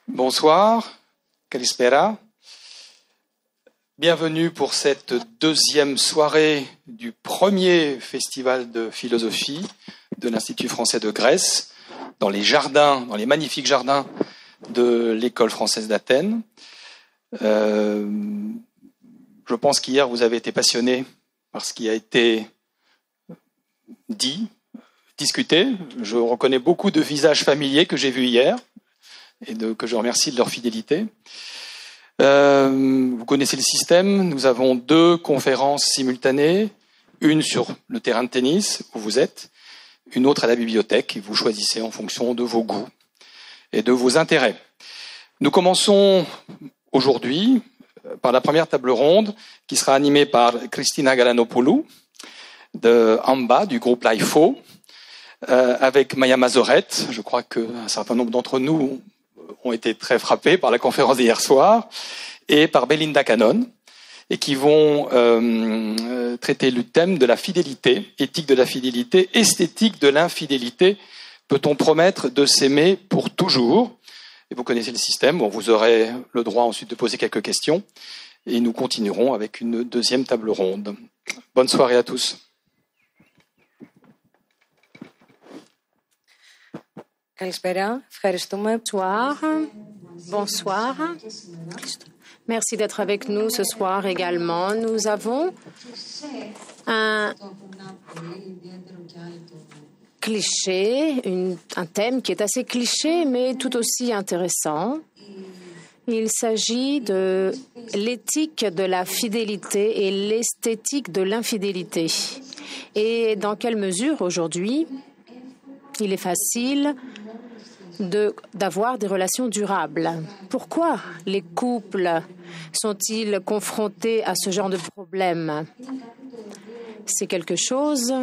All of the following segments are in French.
Bonsoir, Kalispera. Bienvenue pour cette deuxième soirée du premier festival de philosophie de l'Institut français de Grèce, dans les jardins, dans les magnifiques jardins de l'École française d'Athènes. Je pense qu'hier, vous avez été passionnés par ce qui a été dit, discuté. Je reconnais beaucoup de visages familiers que j'ai vus hier et que je remercie de leur fidélité. Vous connaissez le système. Nous avons 2 conférences simultanées, une sur le terrain de tennis où vous êtes, une autre à la bibliothèque, et vous choisissez en fonction de vos goûts et de vos intérêts. Nous commençons aujourd'hui par la première table ronde qui sera animée par Christina Galanopoulou de AMBA, du groupe LIFO, avec Maya Mazoret. Je crois qu'un certain nombre d'entre nous ont été très frappés par la conférence d'hier soir, et par Belinda Cannon, et qui vont traiter le thème de la fidélité, éthique de la fidélité, esthétique de l'infidélité. Peut-on promettre de s'aimer pour toujours? Et vous connaissez le système. Bon, vous aurez le droit ensuite de poser quelques questions, et nous continuerons avec une deuxième table ronde. Bonne soirée à tous. Kalispera, bonsoir. Merci d'être avec nous ce soir également. Nous avons un cliché, un thème qui est assez cliché, mais tout aussi intéressant. Il s'agit de l'éthique de la fidélité et l'esthétique de l'infidélité. Et dans quelle mesure aujourd'hui il est facile d'avoir des relations durables. Pourquoi les couples sont-ils confrontés à ce genre de problème? C'est quelque chose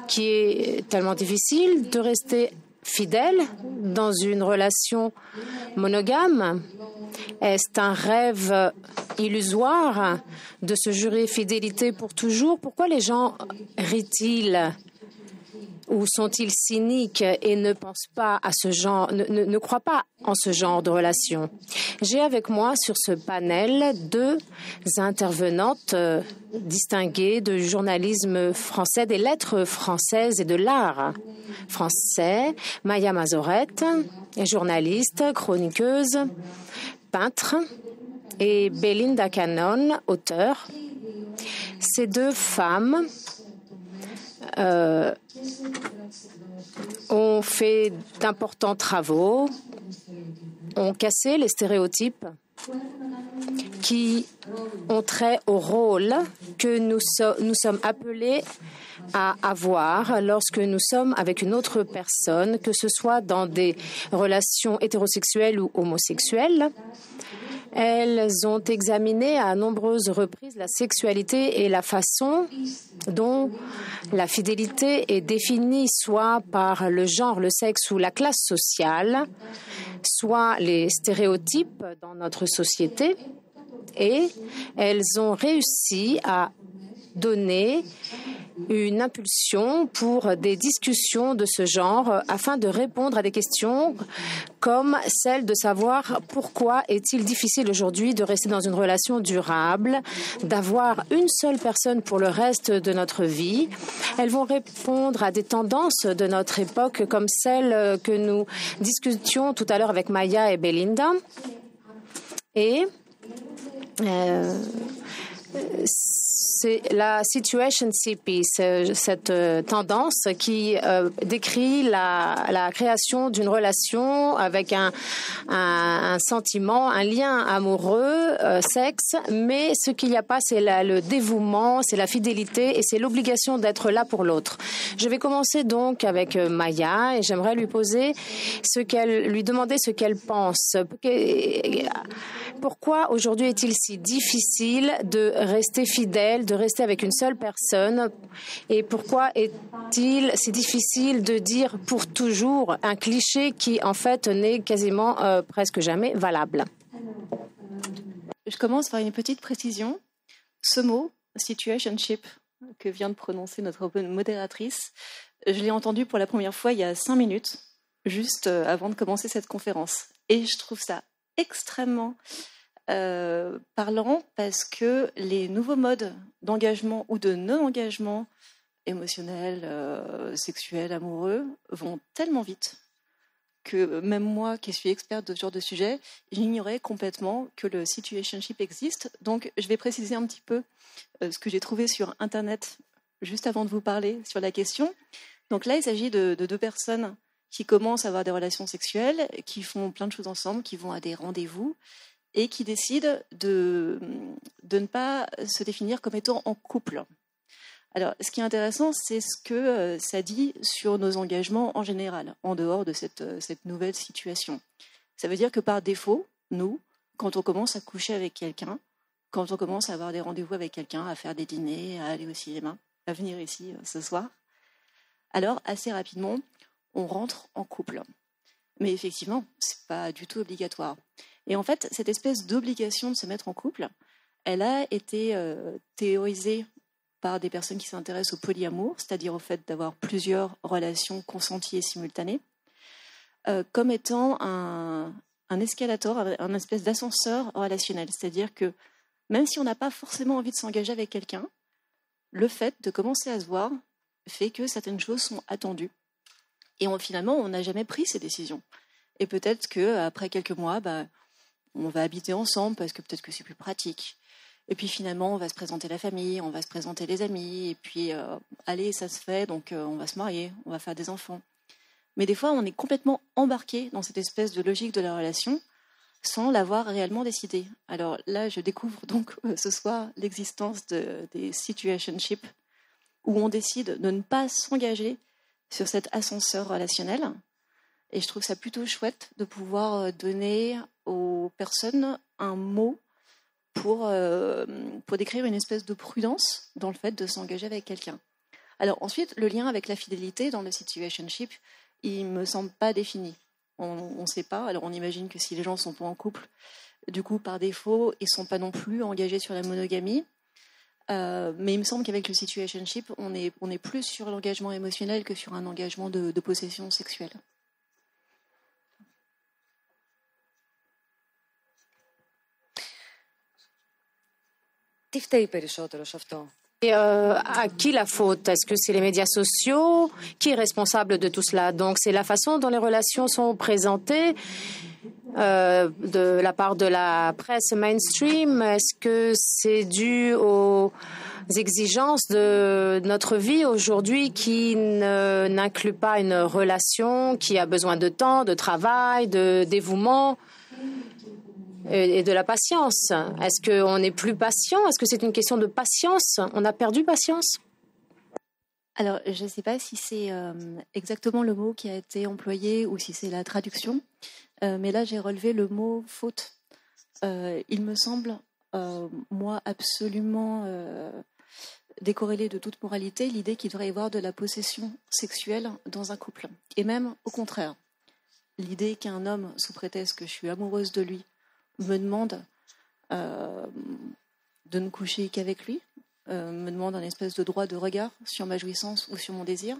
qui est tellement difficile de rester fidèle dans une relation monogame. Est-ce un rêve illusoire de se jurer fidélité pour toujours? Pourquoi les gens rient-ils? Ou sont-ils cyniques et ne pensent pas à ce genre, ne croient pas en ce genre de relation? J'ai avec moi sur ce panel 2 intervenantes distinguées du journalisme français, des lettres françaises et de l'art français. Maya Mazoret, journaliste, chroniqueuse, peintre, et Belinda Cannon, auteure. Ces 2 femmes ont fait d'importants travaux, ont cassé les stéréotypes qui ont trait au rôle que nous sommes appelés à avoir lorsque nous sommes avec une autre personne, que ce soit dans des relations hétérosexuelles ou homosexuelles. Elles ont examiné à nombreuses reprises la sexualité et la façon dont la fidélité est définie soit par le genre, le sexe ou la classe sociale, soit les stéréotypes dans notre société. Et elles ont réussi à donner une impulsion pour des discussions de ce genre afin de répondre à des questions comme celle de savoir pourquoi est-il difficile aujourd'hui de rester dans une relation durable, d'avoir une seule personne pour le reste de notre vie. Elles vont répondre à des tendances de notre époque comme celle que nous discutions tout à l'heure avec Maya et Belinda. Et c'est la situationship, cette tendance qui décrit la création d'une relation avec un sentiment, un lien amoureux, sexe, mais ce qu'il n'y a pas, c'est le dévouement, c'est la fidélité et c'est l'obligation d'être là pour l'autre. Je vais commencer donc avec Maya et j'aimerais lui demander ce qu'elle pense. Pourquoi aujourd'hui est-il si difficile de rester fidèle, de rester avec une seule personne? Et pourquoi est-il si difficile de dire pour toujours, un cliché qui en fait n'est quasiment presque jamais valable? Je commence par une petite précision. Ce mot, situationship, que vient de prononcer notre modératrice, je l'ai entendu pour la première fois il y a 5 minutes, juste avant de commencer cette conférence. Et je trouve ça extrêmement parlant parce que les nouveaux modes d'engagement ou de non-engagement émotionnel, sexuel, amoureux vont tellement vite que même moi, qui suis experte de ce genre de sujet, j'ignorais complètement que le situationship existe. Donc, je vais préciser un petit peu ce que j'ai trouvé sur Internet juste avant de vous parler sur la question. Donc là, il s'agit de deux personnes qui commencent à avoir des relations sexuelles, qui font plein de choses ensemble, qui vont à des rendez-vous et qui décident de ne pas se définir comme étant en couple. Alors, ce qui est intéressant, c'est ce que ça dit sur nos engagements en général, en dehors de cette nouvelle situation. Ça veut dire que par défaut, nous, quand on commence à coucher avec quelqu'un, quand on commence à avoir des rendez-vous avec quelqu'un, à faire des dîners, à aller au cinéma, à venir ici ce soir, alors assez rapidement, on rentre en couple. Mais effectivement, ce n'est pas du tout obligatoire. Et en fait, cette espèce d'obligation de se mettre en couple, elle a été théorisée par des personnes qui s'intéressent au polyamour, c'est-à-dire au fait d'avoir plusieurs relations consenties et simultanées, comme étant un escalator, un espèce d'ascenseur relationnel. C'est-à-dire que même si on n'a pas forcément envie de s'engager avec quelqu'un, le fait de commencer à se voir fait que certaines choses sont attendues. Et finalement, on n'a jamais pris ces décisions. Et peut-être qu'après quelques mois, on va habiter ensemble parce que peut-être que c'est plus pratique. Et puis finalement, on va se présenter la famille, on va se présenter les amis, et puis allez, ça se fait, donc on va se marier, on va faire des enfants. Mais des fois, on est complètement embarqué dans cette espèce de logique de la relation sans l'avoir réellement décidé. Alors là, je découvre donc ce soir l'existence des situationships où on décide de ne pas s'engager sur cet ascenseur relationnel. Et je trouve ça plutôt chouette de pouvoir donner aux personnes un mot pour décrire une espèce de prudence dans le fait de s'engager avec quelqu'un. Alors ensuite, le lien avec la fidélité dans le situationship, il ne me semble pas défini. On ne sait pas. Alors on imagine que si les gens ne sont pas en couple, du coup, par défaut, ils ne sont pas non plus engagés sur la monogamie. Mais il me semble qu'avec le situationship, on est plus sur l'engagement émotionnel que sur un engagement de possession sexuelle. Τι φταίει περισσότερο σε αυτό? Et à qui la faute? Est-ce que c'est les médias sociaux? Qui est responsable de tout cela? Donc c'est la façon dont les relations sont présentées de la part de la presse mainstream. Est-ce que c'est dû aux exigences de notre vie aujourd'hui qui n'incluent pas une relation qui a besoin de temps, de travail, de dévouement et de la patience? Est-ce qu'on n'est plus patient? Est-ce que c'est une question de patience? On a perdu patience? Alors, je ne sais pas si c'est exactement le mot qui a été employé ou si c'est la traduction, mais là, j'ai relevé le mot « faute ». Il me semble, moi, absolument décorrélé de toute moralité, l'idée qu'il devrait y avoir de la possession sexuelle dans un couple. Et même, au contraire, l'idée qu'un homme, sous prétexte que je suis amoureuse de lui, me demande de ne coucher qu'avec lui, me demande un espèce de droit de regard sur ma jouissance ou sur mon désir,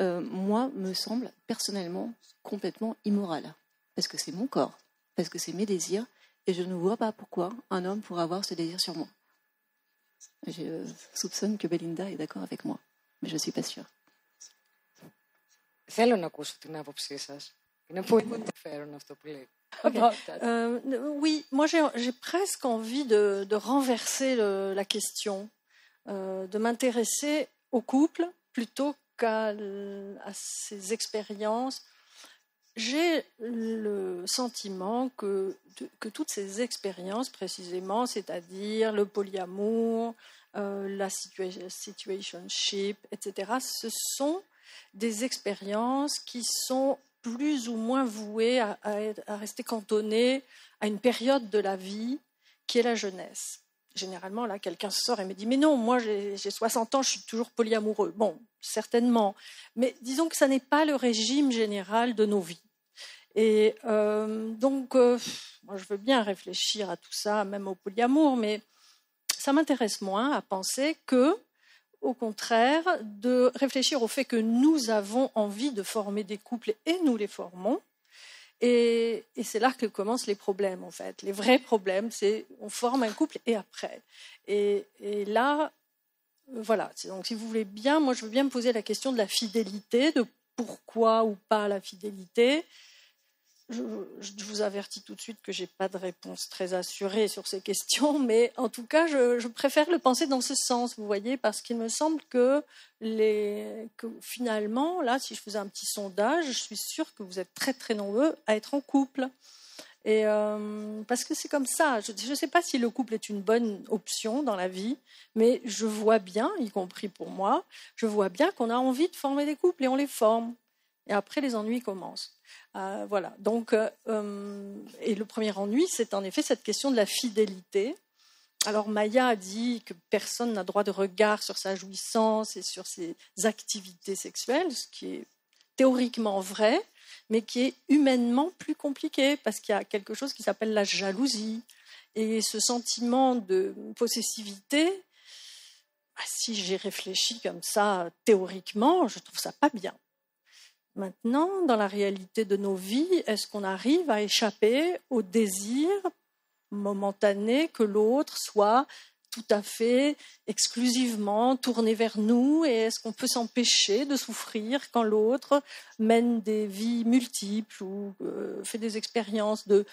moi, me semble personnellement complètement immoral. Parce que c'est mon corps, parce que c'est mes désirs, et je ne vois pas pourquoi un homme pourrait avoir ce désir sur moi. Je soupçonne que Belinda est d'accord avec moi, mais je ne suis pas sûre. Θέλω να ακούσω την άποψή σας. Είναι πολύ ενδιαφέρον αυτό που λέει. Oui, moi j'ai presque envie de renverser la question, de m'intéresser au couple plutôt qu'à ces expériences. J'ai le sentiment que toutes ces expériences, précisément, c'est-à-dire le polyamour, la situationship, etc., ce sont des expériences qui sont plus ou moins vouées à rester cantonnées à une période de la vie qui est la jeunesse. Généralement, là, quelqu'un sort et me dit « Mais non, moi, j'ai 60 ans, je suis toujours polyamoureux. » Bon, certainement. Mais disons que ça n'est pas le régime général de nos vies. Et donc, moi, je veux bien réfléchir à tout ça, même au polyamour, mais ça m'intéresse moins à penser que, au contraire, de réfléchir au fait que nous avons envie de former des couples et nous les formons, Et c'est là que commencent les problèmes, en fait. Les vrais problèmes, c'est on forme un couple et après. Et là, voilà. Donc, si vous voulez bien, moi, je veux bien me poser la question de la fidélité, de pourquoi ou pas la fidélité. Je vous avertis tout de suite que je n'ai pas de réponse très assurée sur ces questions, mais en tout cas, je préfère le penser dans ce sens, vous voyez, parce qu'il me semble que finalement, là, si je faisais un petit sondage, je suis sûre que vous êtes très, très nombreux à être en couple. Et parce que c'est comme ça. Je ne sais pas si le couple est une bonne option dans la vie, mais je vois bien, y compris pour moi, je vois bien qu'on a envie de former des couples et on les forme. Et après, les ennuis commencent. Voilà. Donc, et le premier ennui, c'est en effet cette question de la fidélité. Alors, Maya a dit que personne n'a droit de regard sur sa jouissance et sur ses activités sexuelles, ce qui est théoriquement vrai, mais qui est humainement plus compliqué, parce qu'il y a quelque chose qui s'appelle la jalousie. Et ce sentiment de possessivité, si j'y réfléchis comme ça théoriquement, je trouve ça pas bien. Maintenant, dans la réalité de nos vies, est-ce qu'on arrive à échapper au désir momentané que l'autre soit tout à fait exclusivement tourné vers nous, et est-ce qu'on peut s'empêcher de souffrir quand l'autre mène des vies multiples ou fait des expériences de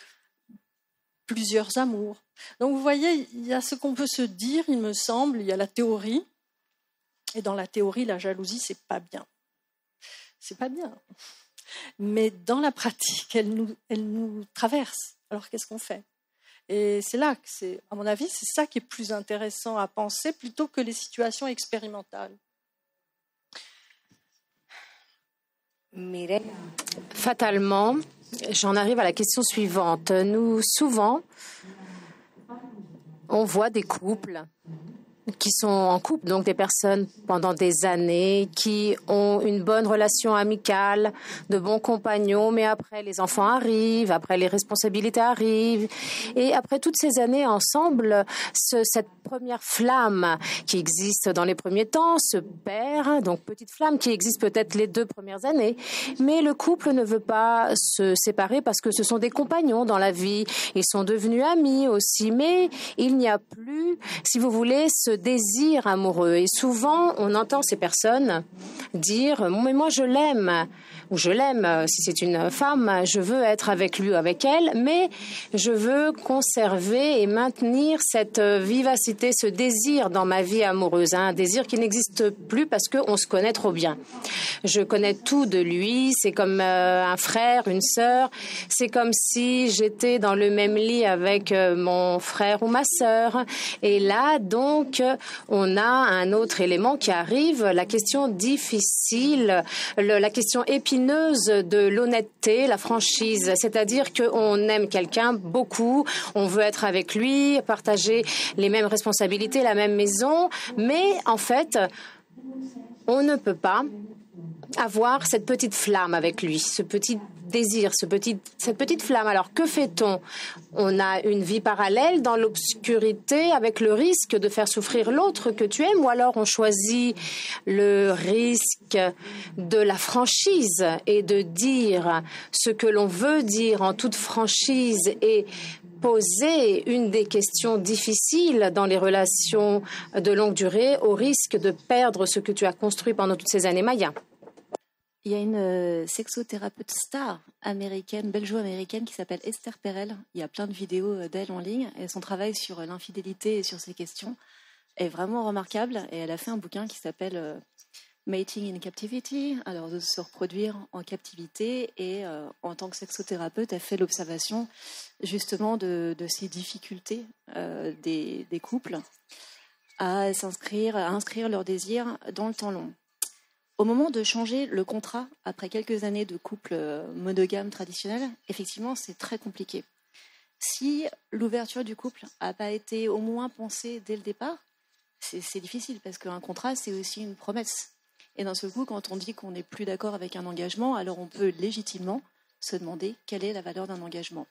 plusieurs amours? Donc vous voyez, il y a ce qu'on peut se dire, il me semble, il y a la théorie, et dans la théorie, la jalousie, c'est pas bien. C'est pas bien. Mais dans la pratique, elle nous traverse. Alors qu'est-ce qu'on fait? Et c'est là que à mon avis, c'est ça qui est plus intéressant à penser plutôt que les situations expérimentales. Mireille. Fatalement, j'en arrive à la question suivante. Nous, souvent, on voit des couples qui sont en couple, donc des personnes pendant des années, qui ont une bonne relation amicale, de bons compagnons, mais après les enfants arrivent, après les responsabilités arrivent, et après toutes ces années ensemble, cette première flamme qui existe dans les premiers temps se perd, donc petite flamme qui existe peut-être les 2 premières années, mais le couple ne veut pas se séparer parce que ce sont des compagnons dans la vie, ils sont devenus amis aussi, mais il n'y a plus, si vous voulez, ce désir amoureux. Et souvent, on entend ces personnes dire « mais moi je l'aime » ou « je l'aime, si c'est une femme, je veux être avec lui ou avec elle, mais je veux conserver et maintenir cette vivacité, ce désir dans ma vie amoureuse, un désir qui n'existe plus parce qu'on se connaît trop bien. Je connais tout de lui, c'est comme un frère, une sœur, c'est comme si j'étais dans le même lit avec mon frère ou ma sœur. Et là, donc, on a un autre élément qui arrive, la question difficile, la question épineuse de l'honnêteté, la franchise. C'est-à-dire qu'on aime quelqu'un beaucoup, on veut être avec lui, partager les mêmes responsabilités, la même maison, mais en fait, on ne peut pas avoir cette petite flamme avec lui, ce petit désir, cette petite flamme. Alors, que fait-on? On a une vie parallèle dans l'obscurité avec le risque de faire souffrir l'autre que tu aimes, ou alors on choisit le risque de la franchise et de dire ce que l'on veut dire en toute franchise et poser une des questions difficiles dans les relations de longue durée au risque de perdre ce que tu as construit pendant toutes ces années. Maya. Il y a une sexothérapeute star américaine, belgeo-américaine, qui s'appelle Esther Perel. Il y a plein de vidéos d'elle en ligne. Et son travail sur l'infidélité et sur ces questions est vraiment remarquable. Et elle a fait un bouquin qui s'appelle Mating in Captivity, alors de se reproduire en captivité. Et en tant que sexothérapeute, elle fait l'observation justement de ces difficultés des couples à inscrire leur désir dans le temps long. Au moment de changer le contrat, après quelques années de couple monogame traditionnel, effectivement, c'est très compliqué. Si l'ouverture du couple n'a pas été au moins pensée dès le départ, c'est difficile, parce qu'un contrat, c'est aussi une promesse. Et d'un seul coup, quand on dit qu'on n'est plus d'accord avec un engagement, alors on peut légitimement se demander quelle est la valeur d'un engagement.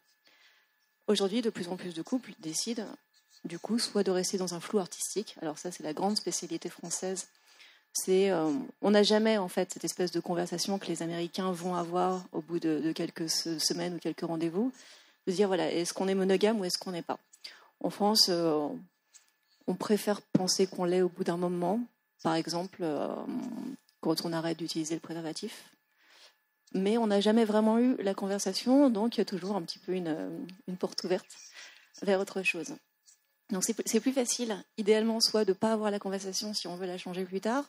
Aujourd'hui, de plus en plus de couples décident, du coup, soit de rester dans un flou artistique, alors ça, c'est la grande spécialité française, On n'a jamais en fait cette espèce de conversation que les Américains vont avoir au bout de quelques semaines ou quelques rendez-vous, de se dire voilà, est-ce qu'on est monogame ou est-ce qu'on n'est pas. En France, on préfère penser qu'on l'est au bout d'un moment, par exemple quand on arrête d'utiliser le préservatif. Mais on n'a jamais vraiment eu la conversation, donc il y a toujours un petit peu une porte ouverte vers autre chose. Donc c'est plus facile, idéalement, soit de ne pas avoir la conversation si on veut la changer plus tard,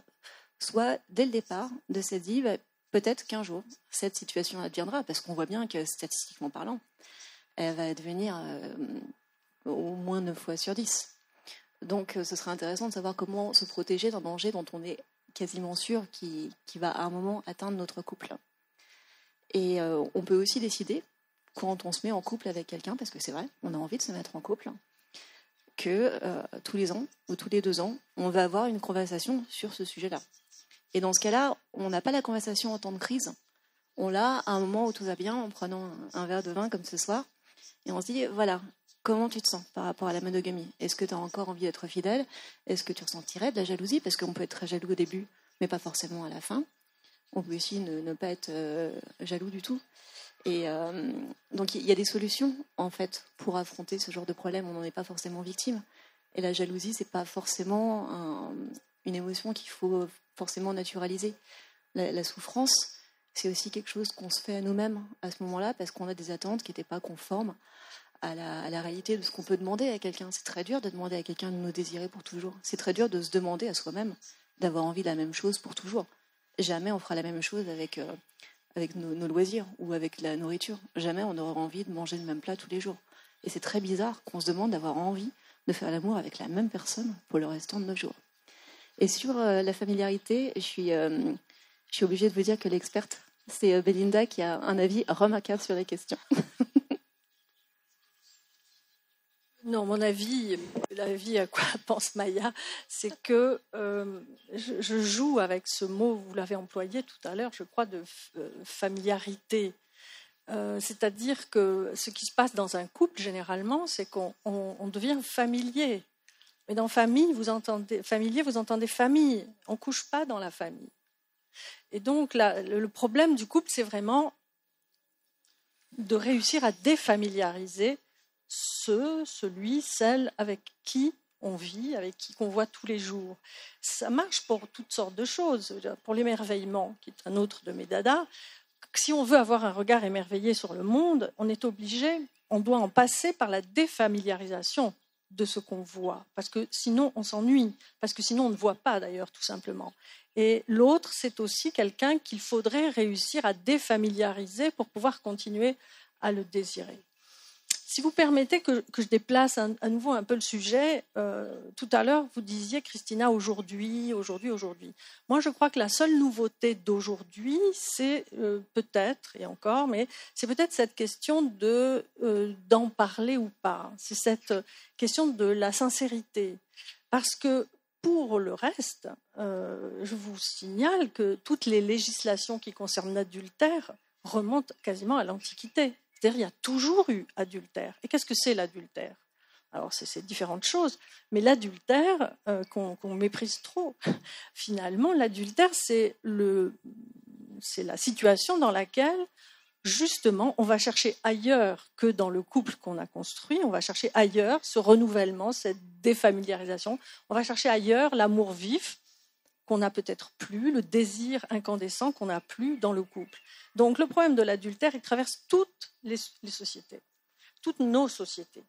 soit dès le départ de s'être dit peut-être qu'un jour cette situation adviendra, parce qu'on voit bien que statistiquement parlant, elle va advenir au moins 9 fois sur 10. Donc ce serait intéressant de savoir comment se protéger d'un danger dont on est quasiment sûr qui va à un moment atteindre notre couple. Et on peut aussi décider, quand on se met en couple avec quelqu'un, parce que c'est vrai, on a envie de se mettre en couple, que tous les ans ou tous les 2 ans, on va avoir une conversation sur ce sujet-là. Et dans ce cas-là, on n'a pas la conversation en temps de crise. On l'a à un moment où tout va bien, en prenant un verre de vin comme ce soir, et on se dit, voilà, comment tu te sens par rapport à la monogamie ? Est-ce que tu as encore envie d'être fidèle ? Est-ce que tu ressentirais de la jalousie ? Parce qu'on peut être très jaloux au début, mais pas forcément à la fin. On peut aussi ne pas être jaloux du tout. Et donc il y a des solutions en fait pour affronter ce genre de problème. On n'en est pas forcément victime. Et la jalousie, c'est pas forcément une émotion qu'il faut forcément naturaliser. La souffrance, c'est aussi quelque chose qu'on se fait à nous-mêmes à ce moment-là, parce qu'on a des attentes qui n'étaient pas conformes à la réalité de ce qu'on peut demander à quelqu'un. C'est très dur de demander à quelqu'un de nous désirer pour toujours. C'est très dur de se demander à soi-même d'avoir envie de la même chose pour toujours. Jamais on fera la même chose avec nos loisirs ou avec la nourriture. Jamais on aura envie de manger le même plat tous les jours. Et c'est très bizarre qu'on se demande d'avoir envie de faire l'amour avec la même personne pour le restant de nos jours. Et sur la familiarité, je suis obligée de vous dire que l'experte, c'est Belinda qui a un avis remarquable sur les questions. Non, mon avis, l'avis à quoi pense Maya, c'est que je joue avec ce mot, vous l'avez employé tout à l'heure, je crois, de familiarité. C'est-à-dire que ce qui se passe dans un couple, généralement, c'est qu'on devient familier. Mais dans familier, vous entendez famille. On ne couche pas dans la famille. Et donc, le problème du couple, c'est vraiment de réussir à défamiliariser celle avec qui on vit, avec qui qu'on voit tous les jours. Ça marche pour toutes sortes de choses. Pour l'émerveillement, qui est un autre de mes dadas, si on veut avoir un regard émerveillé sur le monde, on est obligé, on doit en passer par la défamiliarisation de ce qu'on voit, parce que sinon on s'ennuie, parce que sinon on ne voit pas d'ailleurs, tout simplement. Et l'autre, c'est aussi quelqu'un qu'il faudrait réussir à défamiliariser pour pouvoir continuer à le désirer. Si vous permettez que je déplace à nouveau un peu le sujet, tout à l'heure, vous disiez, Christina, aujourd'hui. Moi, je crois que la seule nouveauté d'aujourd'hui, c'est peut-être, et encore, mais c'est peut-être cette question d'en parler ou pas. C'est cette question de la sincérité. Parce que pour le reste, je vous signale que toutes les législations qui concernent l'adultère remontent quasiment à l'Antiquité. C'est-à-dire, il y a toujours eu adultère. Et qu'est-ce que c'est l'adultère ? Alors, c'est différentes choses. Mais l'adultère, qu'on méprise trop, finalement, l'adultère, c'est la situation dans laquelle, justement, on va chercher ailleurs que dans le couple qu'on a construit. On va chercher ailleurs ce renouvellement, cette défamiliarisation. On va chercher ailleurs l'amour vif qu'on n'a peut-être plus, le désir incandescent qu'on n'a plus dans le couple. Donc le problème de l'adultère, il traverse toutes les sociétés, toutes nos sociétés.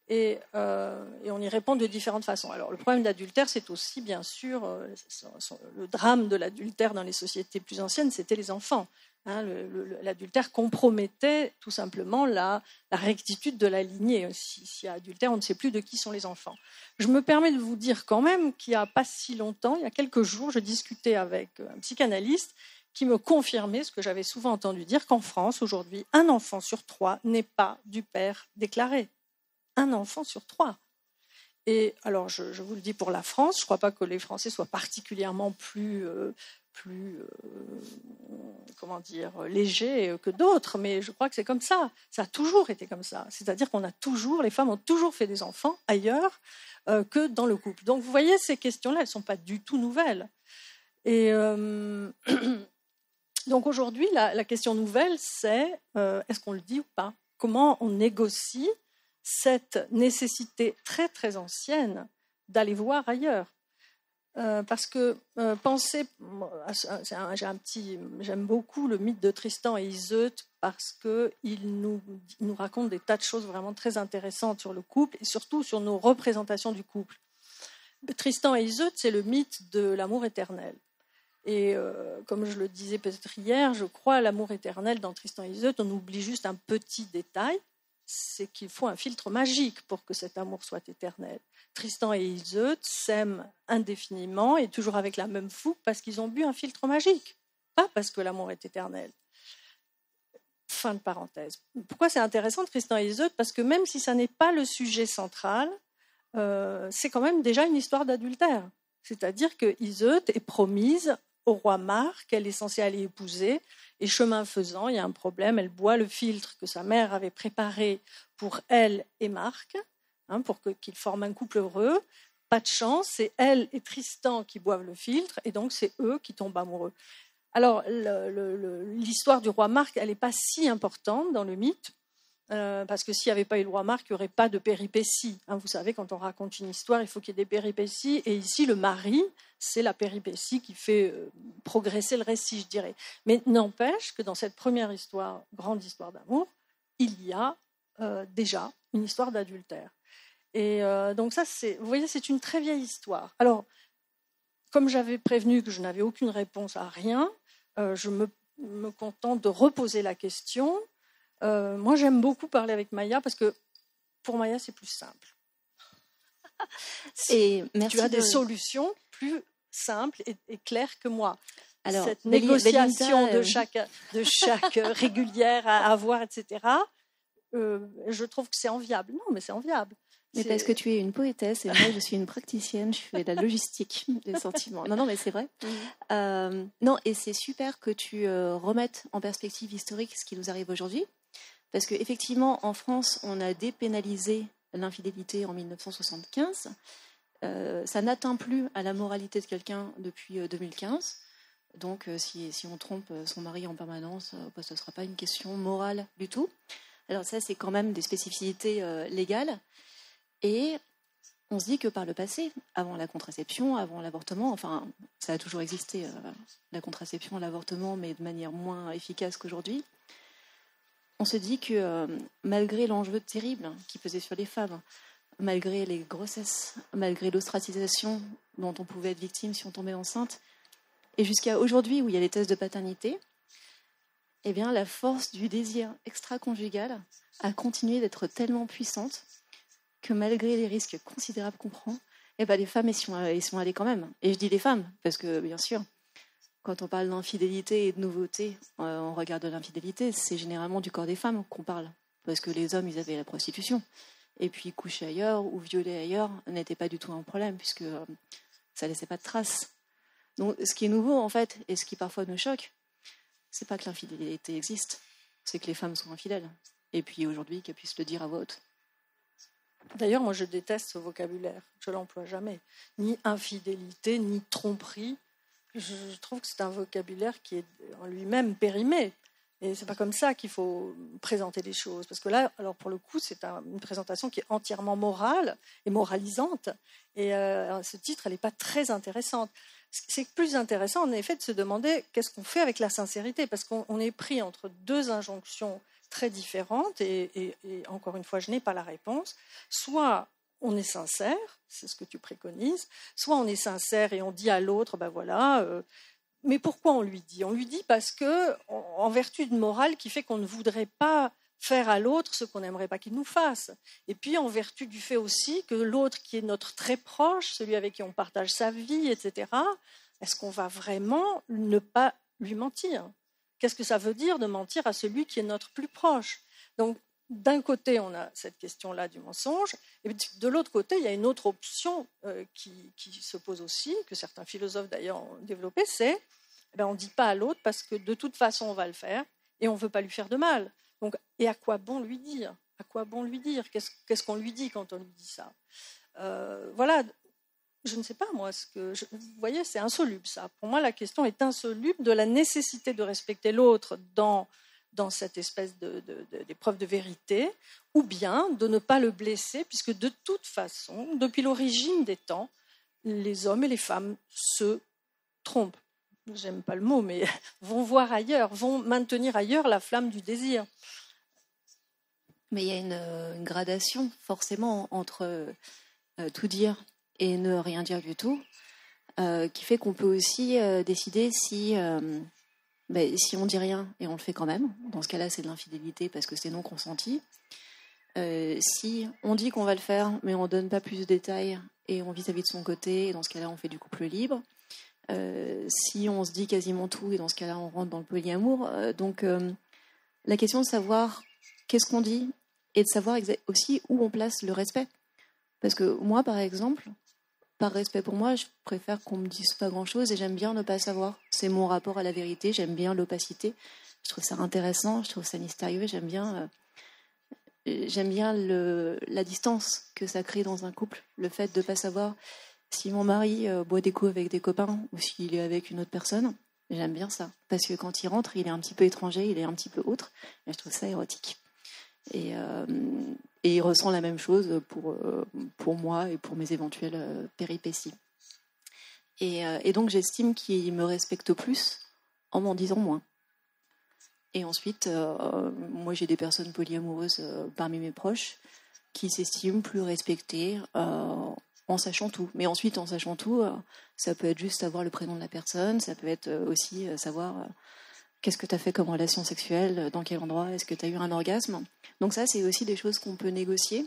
Et on y répond de différentes façons. Alors le problème de l'adultère, c'est aussi bien sûr le drame de l'adultère dans les sociétés plus anciennes, c'était les enfants. L'adultère compromettait tout simplement la rectitude de la lignée. S'il y a adultère, on ne sait plus de qui sont les enfants. Je me permets de vous dire quand même qu'il n'y a pas si longtemps, il y a quelques jours, je discutais avec un psychanalyste qui me confirmait ce que j'avais souvent entendu dire, qu'en France, aujourd'hui, 1 enfant sur 3 n'est pas du père déclaré. 1 enfant sur 3. Et alors, je vous le dis pour la France, je ne crois pas que les Français soient particulièrement plus légers que d'autres, mais je crois que c'est comme ça. Ça a toujours été comme ça. C'est-à-dire les femmes ont toujours fait des enfants ailleurs que dans le couple. Donc, vous voyez, ces questions-là, elles ne sont pas du tout nouvelles. Et donc aujourd'hui, la question nouvelle, c'est est-ce qu'on le dit ou pas? Comment on négocie cette nécessité très très ancienne d'aller voir ailleurs? Parce que penser, j'aime beaucoup le mythe de Tristan et Iseut parce qu'il nous raconte des tas de choses vraiment très intéressantes sur le couple et surtout sur nos représentations du couple. Tristan et Iseut, c'est le mythe de l'amour éternel. Et comme je le disais peut-être hier, je crois à l'amour éternel dans Tristan et Iseut. On oublie juste un petit détail, c'est qu'il faut un filtre magique pour que cet amour soit éternel. Tristan et Iseut s'aiment indéfiniment et toujours avec la même fougue parce qu'ils ont bu un filtre magique, pas parce que l'amour est éternel. Fin de parenthèse. Pourquoi c'est intéressant Tristan et Iseut? Parce que même si ça n'est pas le sujet central, c'est quand même déjà une histoire d'adultère. C'est-à-dire que Iseut est promise au roi Marc, qu'elle est censée aller épouser, et chemin faisant, il y a un problème, elle boit le filtre que sa mère avait préparé pour elle et Marc, pour qu'ils forment un couple heureux. Pas de chance, c'est elle et Tristan qui boivent le filtre, et donc c'est eux qui tombent amoureux. Alors, l'histoire du roi Marc, elle n'est pas si importante dans le mythe, parce que s'il n'y avait pas eu le roi Marc, il n'y aurait pas de péripéties. Vous savez, quand on raconte une histoire, il faut qu'il y ait des péripéties, et ici, le mari, c'est la péripétie qui fait progresser le récit, je dirais. Mais n'empêche que dans cette première histoire, grande histoire d'amour, il y a déjà une histoire d'adultère. Et donc ça, vous voyez, c'est une très vieille histoire. Alors, comme j'avais prévenu que je n'avais aucune réponse à rien, je me contente de reposer la question. Moi, j'aime beaucoup parler avec Maya parce que pour Maya, c'est plus simple. Et merci tu as des solutions plus simples et claires que moi. Alors, cette négociation de chaque régulière à avoir, etc., je trouve que c'est enviable. Non, mais c'est enviable. Mais parce que tu es une poétesse et moi je suis une praticienne, je fais de la logistique des sentiments. Non, mais c'est vrai. Non, et c'est super que tu remettes en perspective historique ce qui nous arrive aujourd'hui. Parce qu'effectivement, en France, on a dépénalisé l'infidélité en 1975. Ça n'atteint plus à la moralité de quelqu'un depuis 2015. Donc si on trompe son mari en permanence, ce ne sera pas une question morale du tout. Alors ça, c'est quand même des spécificités légales. Et on se dit que par le passé, avant la contraception, avant l'avortement, enfin, ça a toujours existé, la contraception, l'avortement, mais de manière moins efficace qu'aujourd'hui, on se dit que malgré l'enjeu terrible qui pesait sur les femmes, malgré les grossesses, malgré l'ostracisation dont on pouvait être victime si on tombait enceinte, et jusqu'à aujourd'hui où il y a les tests de paternité, eh bien, la force du désir extra-conjugal a continué d'être tellement puissante que malgré les risques considérables qu'on prend, les femmes, elles sont allées quand même. Et je dis les femmes, parce que, bien sûr, quand on parle d'infidélité et de nouveauté, on regarde de l'infidélité, c'est généralement du corps des femmes qu'on parle. Parce que les hommes, ils avaient la prostitution. Et puis, coucher ailleurs ou violer ailleurs n'était pas du tout un problème, puisque ça ne laissait pas de traces. Donc, ce qui est nouveau, en fait, et ce qui parfois nous choque, c'est pas que l'infidélité existe, c'est que les femmes sont infidèles. Et puis, aujourd'hui, qu'elles puissent le dire à voix haute. D'ailleurs, moi, je déteste ce vocabulaire. Je ne l'emploie jamais. Ni infidélité, ni tromperie. Je trouve que c'est un vocabulaire qui est en lui-même périmé. Et ce n'est pas comme ça qu'il faut présenter les choses. Parce que là, alors pour le coup, c'est une présentation qui est entièrement morale et moralisante. Et ce titre, elle n'est pas très intéressante. C'est plus intéressant, en effet, de se demander qu'est-ce qu'on fait avec la sincérité. Parce qu'on est pris entre deux injonctions très différentes, et encore une fois, je n'ai pas la réponse. Soit on est sincère, c'est ce que tu préconises, soit on est sincère et on dit à l'autre, mais pourquoi on lui dit? On lui dit parce que, en vertu de morale qui fait qu'on ne voudrait pas faire à l'autre ce qu'on n'aimerait pas qu'il nous fasse. Et puis en vertu du fait aussi que l'autre qui est notre très proche, celui avec qui on partage sa vie, etc., est-ce qu'on va vraiment ne pas lui mentir? Qu'est-ce que ça veut dire de mentir à celui qui est notre plus proche? Donc, d'un côté, on a cette question-là du mensonge, et de l'autre côté, il y a une autre option qui se pose aussi, que certains philosophes d'ailleurs ont développée, c'est on ne dit pas à l'autre parce que de toute façon, on va le faire, et on ne veut pas lui faire de mal. Donc, et à quoi bon lui dire? À quoi bon lui dire? Qu'est-ce qu'on lui dit quand on lui dit ça? Voilà. je ne sais pas, moi. Vous voyez, c'est insoluble, ça. Pour moi, la question est insoluble de la nécessité de respecter l'autre dans cette espèce d'épreuve de vérité, ou bien de ne pas le blesser, puisque de toute façon, depuis l'origine des temps, les hommes et les femmes se trompent. J'aime pas le mot, mais vont voir ailleurs, vont maintenir ailleurs la flamme du désir. Mais il y a une gradation, forcément, entre tout dire et ne rien dire du tout, qui fait qu'on peut aussi décider si on dit rien et on le fait quand même. Dans ce cas-là, c'est de l'infidélité parce que c'est non consenti. Si on dit qu'on va le faire, mais on ne donne pas plus de détails et on vis-à-vis de son côté, et dans ce cas-là, on fait du couple libre. Si on se dit quasiment tout, et dans ce cas-là, on rentre dans le polyamour. Donc, la question de savoir qu'est-ce qu'on dit et de savoir aussi où on place le respect. Parce que moi, par exemple, par respect pour moi, je préfère qu'on me dise pas grand-chose et j'aime bien ne pas savoir. C'est mon rapport à la vérité, j'aime bien l'opacité. Je trouve ça intéressant, je trouve ça mystérieux, j'aime bien la distance que ça crée dans un couple. Le fait de ne pas savoir si mon mari boit des coups avec des copains ou s'il est avec une autre personne. J'aime bien ça. Parce que quand il rentre, il est un petit peu étranger, il est un petit peu autre. Et je trouve ça érotique. Et il ressent la même chose pour moi et pour mes éventuelles péripéties. Et donc j'estime qu'il me respecte plus en m'en disant moins. Et ensuite, moi j'ai des personnes polyamoureuses parmi mes proches qui s'estiment plus respectées en sachant tout. Mais ensuite, en sachant tout, ça peut être juste savoir le prénom de la personne, ça peut être aussi savoir qu'est-ce que tu as fait comme relation sexuelle, dans quel endroit, est-ce que tu as eu un orgasme. Donc ça, c'est aussi des choses qu'on peut négocier.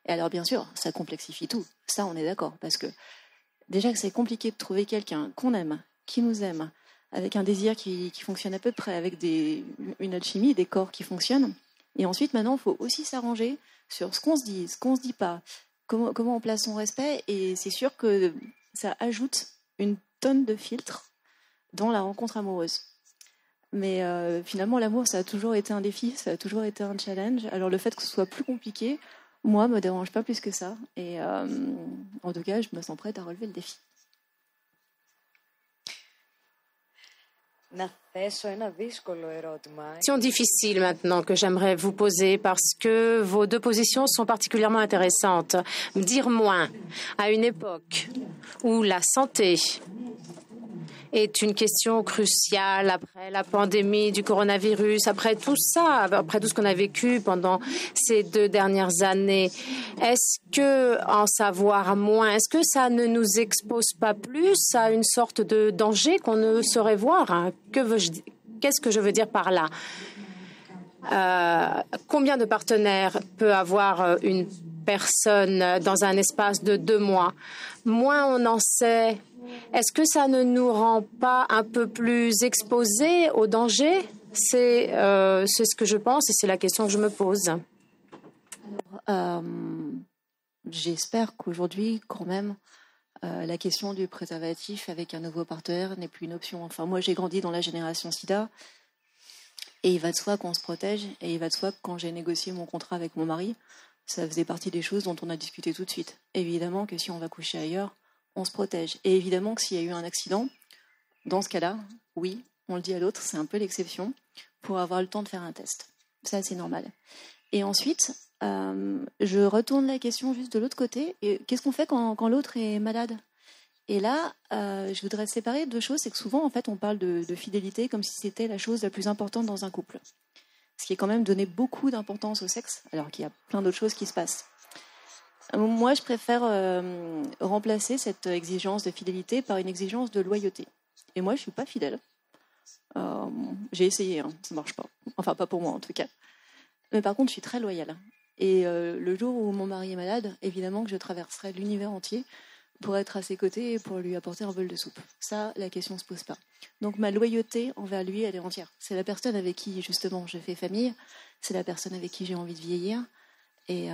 Et alors, bien sûr, ça complexifie tout. Ça, on est d'accord. Parce que déjà que c'est compliqué de trouver quelqu'un qu'on aime, qui nous aime, avec un désir qui fonctionne à peu près, avec une alchimie, des corps qui fonctionnent. Et ensuite, maintenant, il faut aussi s'arranger sur ce qu'on se dit, ce qu'on ne se dit pas, comment on place son respect. Et c'est sûr que ça ajoute une tonne de filtres dans la rencontre amoureuse. Mais finalement, l'amour, ça a toujours été un défi, ça a toujours été un challenge. Alors le fait que ce soit plus compliqué, moi, me dérange pas plus que ça. Et en tout cas, je me sens prête à relever le défi. Question difficile maintenant que j'aimerais vous poser parce que vos deux positions sont particulièrement intéressantes. Dire moins à une époque où la santé est une question cruciale après la pandémie du coronavirus, après tout ça, après tout ce qu'on a vécu pendant ces 2 dernières années. Est-ce que en savoir moins, est-ce que ça ne nous expose pas plus à une sorte de danger qu'on ne saurait voir, hein? Qu'est-ce que je veux dire par là? Combien de partenaires peut avoir une personne dans un espace de 2 mois? Moins on en sait, est-ce que ça ne nous rend pas un peu plus exposés au danger? C'est ce que je pense et c'est la question que je me pose. J'espère qu'aujourd'hui, quand même, la question du préservatif avec un nouveau partenaire n'est plus une option. Enfin, moi, j'ai grandi dans la génération SIDA et il va de soi qu'on se protège et il va de soi que quand j'ai négocié mon contrat avec mon mari, ça faisait partie des choses dont on a discuté tout de suite. Évidemment que si on va coucher ailleurs, on se protège. Et évidemment que s'il y a eu un accident, dans ce cas-là, oui, on le dit à l'autre, c'est un peu l'exception, pour avoir le temps de faire un test. Ça, c'est normal. Et ensuite, je retourne la question juste de l'autre côté. Et qu'est-ce qu'on fait quand l'autre est malade? Et là, je voudrais séparer 2 choses. C'est que souvent, en fait, on parle de fidélité comme si c'était la chose la plus importante dans un couple. Ce qui est quand même donner beaucoup d'importance au sexe, alors qu'il y a plein d'autres choses qui se passent. Moi, je préfère remplacer cette exigence de fidélité par une exigence de loyauté. Et moi, je ne suis pas fidèle. J'ai essayé, hein, ça ne marche pas. Enfin, pas pour moi, en tout cas. Mais par contre, je suis très loyale. Et le jour où mon mari est malade, évidemment que je traverserai l'univers entier pour être à ses côtés et pour lui apporter un bol de soupe. Ça, la question ne se pose pas. Donc, ma loyauté envers lui, elle est entière. C'est la personne avec qui, justement, je fais famille. C'est la personne avec qui j'ai envie de vieillir. Et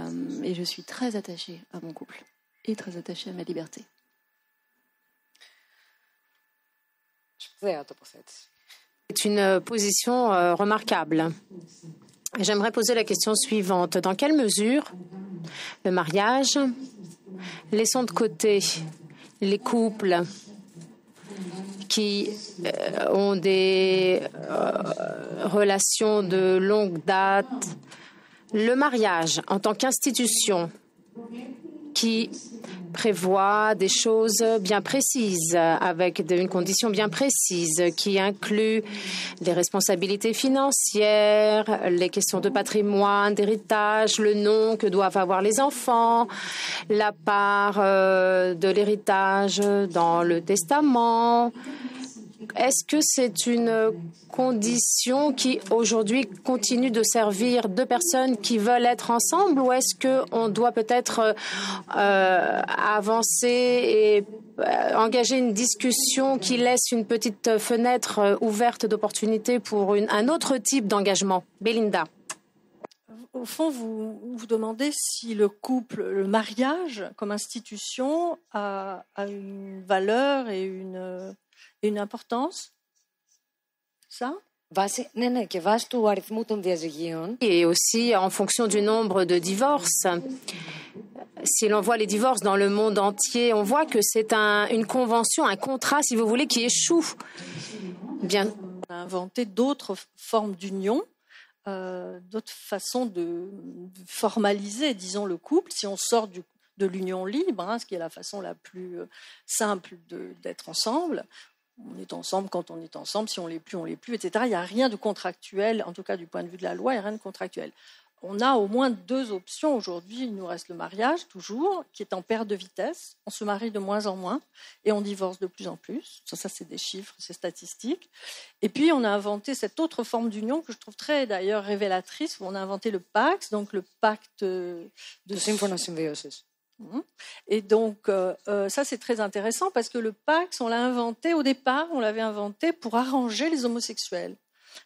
je suis très attachée à mon couple et très attachée à ma liberté. C'est une position remarquable. J'aimerais poser la question suivante. Dans quelle mesure le mariage, laissons de côté les couples qui ont des relations de longue date, le mariage en tant qu'institution qui prévoit des choses bien précises, avec une condition bien précise, qui inclut les responsabilités financières, les questions de patrimoine, d'héritage, le nom que doivent avoir les enfants, la part de l'héritage dans le testament. Est-ce que c'est une condition qui aujourd'hui continue de servir deux personnes qui veulent être ensemble, ou est-ce qu'on doit peut-être avancer et engager une discussion qui laisse une petite fenêtre ouverte d'opportunité pour un autre type d'engagement? Belinda. Au fond, vous vous demandez si le couple, le mariage comme institution a une valeur et une importance, ça? Et aussi en fonction du nombre de divorces. Si l'on voit les divorces dans le monde entier, on voit que c'est une convention, un contrat, si vous voulez, qui échoue. Bien. On a inventé d'autres formes d'union, d'autres façons de formaliser, disons, le couple. Si on sort de l'union libre, ce qui est la façon la plus simple d'être ensemble. On est ensemble quand on est ensemble, si on l'est plus, etc. Il n'y a rien de contractuel, en tout cas du point de vue de la loi, il n'y a rien de contractuel. On a au moins deux options aujourd'hui. Il nous reste le mariage, toujours, qui est en perte de vitesse. On se marie de moins en moins et on divorce de plus en plus. Ça c'est des chiffres, c'est statistique. Et puis, on a inventé cette autre forme d'union que je trouve très, d'ailleurs, révélatrice. On a inventé le Pax, donc le pacte de... Σύμφωνα συμβίωσης. Et donc, ça, c'est très intéressant parce que le Pax, on l'a inventé, au départ, on l'avait inventé pour arranger les homosexuels.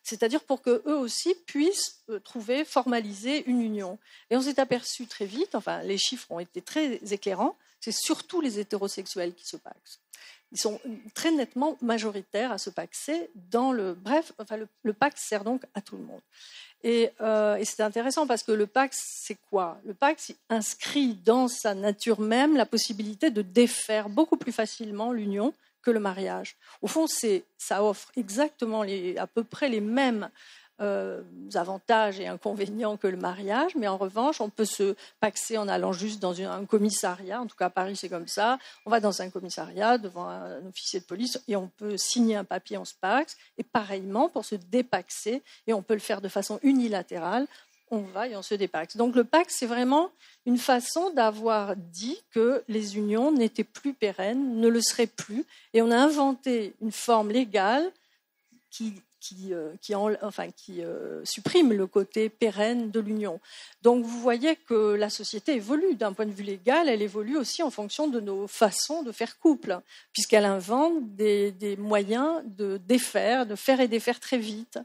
C'est-à-dire pour qu'eux aussi puissent formaliser une union. Et on s'est aperçu très vite, enfin, les chiffres ont été très éclairants, c'est surtout les hétérosexuels qui se paxent. Ils sont très nettement majoritaires à se paxer le Pax sert donc à tout le monde. Et c'est intéressant parce que le Pax, c'est quoi? Le Pax inscrit dans sa nature même la possibilité de défaire beaucoup plus facilement l'union que le mariage. Au fond, ça offre exactement à peu près les mêmes avantages et inconvénients que le mariage, mais en revanche, on peut se paxer en allant juste dans un commissariat. En tout cas, à Paris, c'est comme ça. On va dans un commissariat devant un officier de police et on peut signer un papier, on se paxe. Et pareillement, pour se dépaxer, et on peut le faire de façon unilatérale, on va et on se dépaxe. Donc le Pax, c'est vraiment une façon d'avoir dit que les unions n'étaient plus pérennes, ne le seraient plus, et on a inventé une forme légale qui supprime le côté pérenne de l'union. Donc vous voyez que la société évolue d'un point de vue légal, elle évolue aussi en fonction de nos façons de faire couple, puisqu'elle invente des moyens de faire et défaire très vite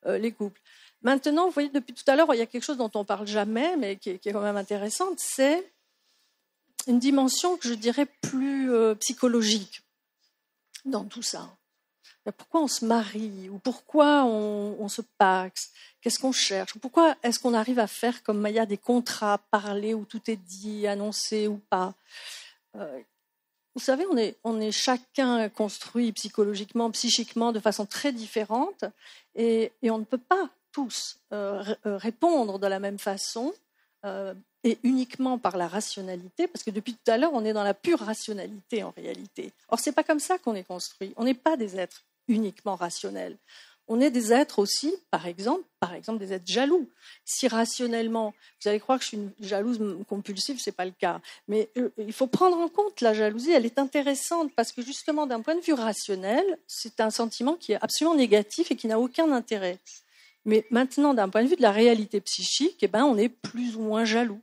les couples. Maintenant, vous voyez, depuis tout à l'heure, il y a quelque chose dont on ne parle jamais, mais qui est quand même intéressante, c'est une dimension que je dirais plus psychologique dans tout ça. Pourquoi on se marie? Ou pourquoi on se paxe? Qu'est-ce qu'on cherche? Pourquoi est-ce qu'on arrive à faire comme il y a des contrats parlés où tout est dit, annoncé ou pas? Vous savez, on est chacun construit psychologiquement, psychiquement de façon très différente et on ne peut pas tous répondre de la même façon et uniquement par la rationalité, parce que depuis tout à l'heure, on est dans la pure rationalité en réalité. Or, ce n'est pas comme ça qu'on est construit. On n'est pas des êtres uniquement rationnels. On est des êtres aussi, par exemple des êtres jaloux. Si rationnellement, vous allez croire que je suis une jalouse compulsive, ce n'est pas le cas. Mais il faut prendre en compte la jalousie, elle est intéressante parce que justement, d'un point de vue rationnel, c'est un sentiment qui est absolument négatif et qui n'a aucun intérêt. Mais maintenant, d'un point de vue de la réalité psychique, on est plus ou moins jaloux.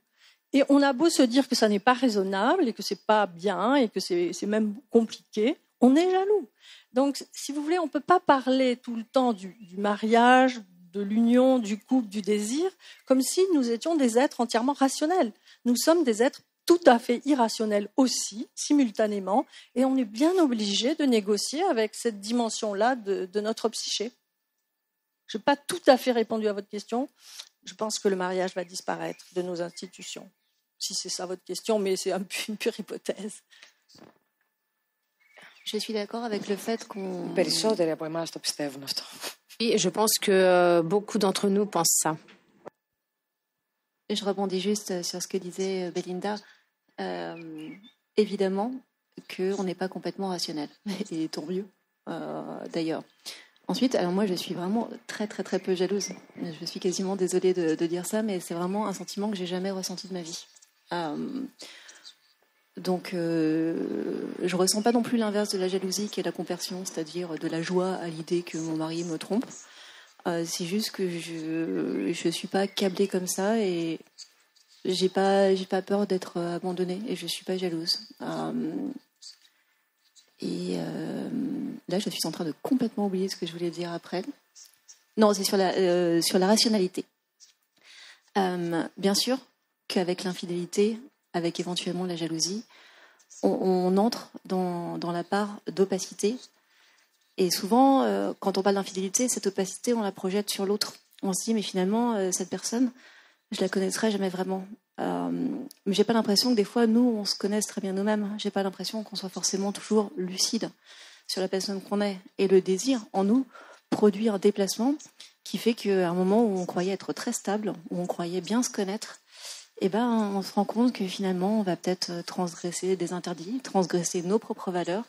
Et on a beau se dire que ça n'est pas raisonnable et que c'est pas bien et que c'est même compliqué, on est jaloux. Donc, si vous voulez, on ne peut pas parler tout le temps du mariage, de l'union, du couple, du désir, comme si nous étions des êtres entièrement rationnels. Nous sommes des êtres tout à fait irrationnels aussi, simultanément, et on est bien obligé de négocier avec cette dimension-là de notre psyché. Je n'ai pas tout à fait répondu à votre question. Je pense que le mariage va disparaître de nos institutions. Si c'est ça votre question, mais c'est une pure hypothèse. Je suis d'accord avec le fait qu'on... Περισσότεροι από εμάς το πιστεύουν αυτό. Et je pense que beaucoup d'entre nous pensent ça. Je rebondis juste sur ce que disait Belinda. Évidemment qu'on n'est pas complètement rationnel, et tant mieux d'ailleurs. Ensuite, alors moi je suis vraiment très très très peu jalouse. Je suis quasiment désolée de dire ça, mais c'est vraiment un sentiment que j'ai jamais ressenti de ma vie. Donc je ressens pas non plus l'inverse de la jalousie qui est la compersion, c'est-à-dire de la joie à l'idée que mon mari me trompe. C'est juste que je suis pas câblée comme ça et j'ai pas peur d'être abandonnée et je suis pas jalouse. Là, je suis en train de complètement oublier ce que je voulais dire après. Non, c'est sur la rationalité. Bien sûr qu'avec l'infidélité, avec éventuellement la jalousie, on entre dans la part d'opacité. Et souvent, quand on parle d'infidélité, cette opacité, on la projette sur l'autre. On se dit, mais finalement, cette personne, je la connaîtrai jamais vraiment. Mais j'ai pas l'impression que des fois, nous, on se connaisse très bien nous-mêmes. J'ai pas l'impression qu'on soit forcément toujours lucide sur la personne qu'on est. Et le désir, en nous, produit un déplacement qui fait qu'à un moment où on croyait être très stable, où on croyait bien se connaître, eh ben, on se rend compte que finalement, on va peut-être transgresser des interdits, transgresser nos propres valeurs,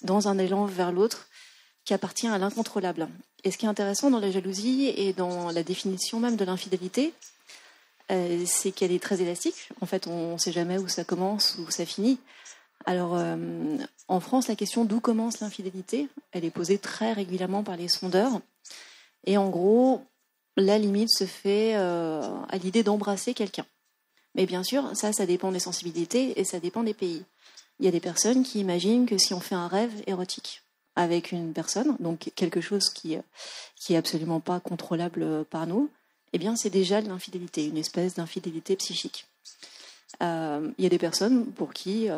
dans un élan vers l'autre qui appartient à l'incontrôlable. Et ce qui est intéressant dans la jalousie et dans la définition même de l'infidélité, c'est qu'elle est très élastique. En fait, on ne sait jamais où ça commence, où ça finit. Alors, en France, la question d'où commence l'infidélité, elle est posée très régulièrement par les sondeurs. Et en gros, la limite se fait à l'idée d'embrasser quelqu'un. Mais bien sûr, ça dépend des sensibilités et ça dépend des pays. Il y a des personnes qui imaginent que si on fait un rêve érotique avec une personne, donc quelque chose qui est absolument pas contrôlable par nous, eh bien c'est déjà de l'infidélité, une espèce d'infidélité psychique. Il y a des personnes pour qui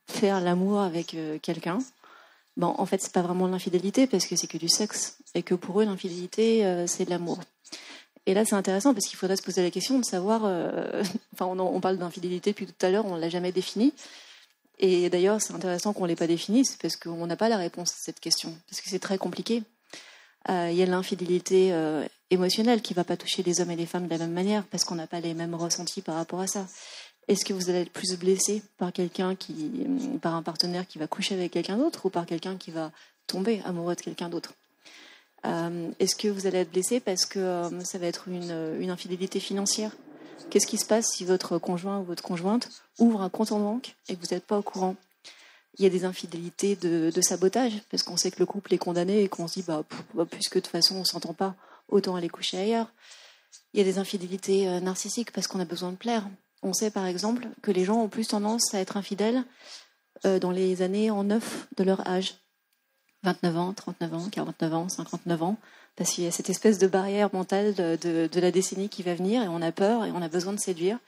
faire l'amour avec quelqu'un, en fait c'est pas vraiment de l'infidélité parce que c'est que du sexe et que pour eux l'infidélité c'est de l'amour. Et là c'est intéressant parce qu'il faudrait se poser la question de savoir, on parle d'infidélité depuis tout à l'heure, on l'a jamais définie. Et d'ailleurs, c'est intéressant qu'on ne l'ait pas défini, c'est parce qu'on n'a pas la réponse à cette question, parce que c'est très compliqué. Il y a l'infidélité émotionnelle qui ne va pas toucher les hommes et les femmes de la même manière, parce qu'on n'a pas les mêmes ressentis par rapport à ça. Est-ce que vous allez être plus blessé par par un partenaire qui va coucher avec quelqu'un d'autre, ou par quelqu'un qui va tomber amoureux de quelqu'un d'autre ? Est-ce que vous allez être blessé parce que ça va être une infidélité financière ? Qu'est-ce qui se passe si votre conjoint ou votre conjointe ouvre un compte en banque et que vous n'êtes pas au courant ? Il y a des infidélités de sabotage, parce qu'on sait que le couple est condamné et qu'on se dit, puisque de toute façon on ne s'entend pas, autant aller coucher ailleurs. Il y a des infidélités narcissiques, parce qu'on a besoin de plaire. On sait par exemple que les gens ont plus tendance à être infidèles dans les années en neuf de leur âge. 29 ans, 39 ans, 49 ans, 59 ans, parce qu'il y a cette espèce de barrière mentale de la décennie qui va venir et on a peur et on a besoin de séduire.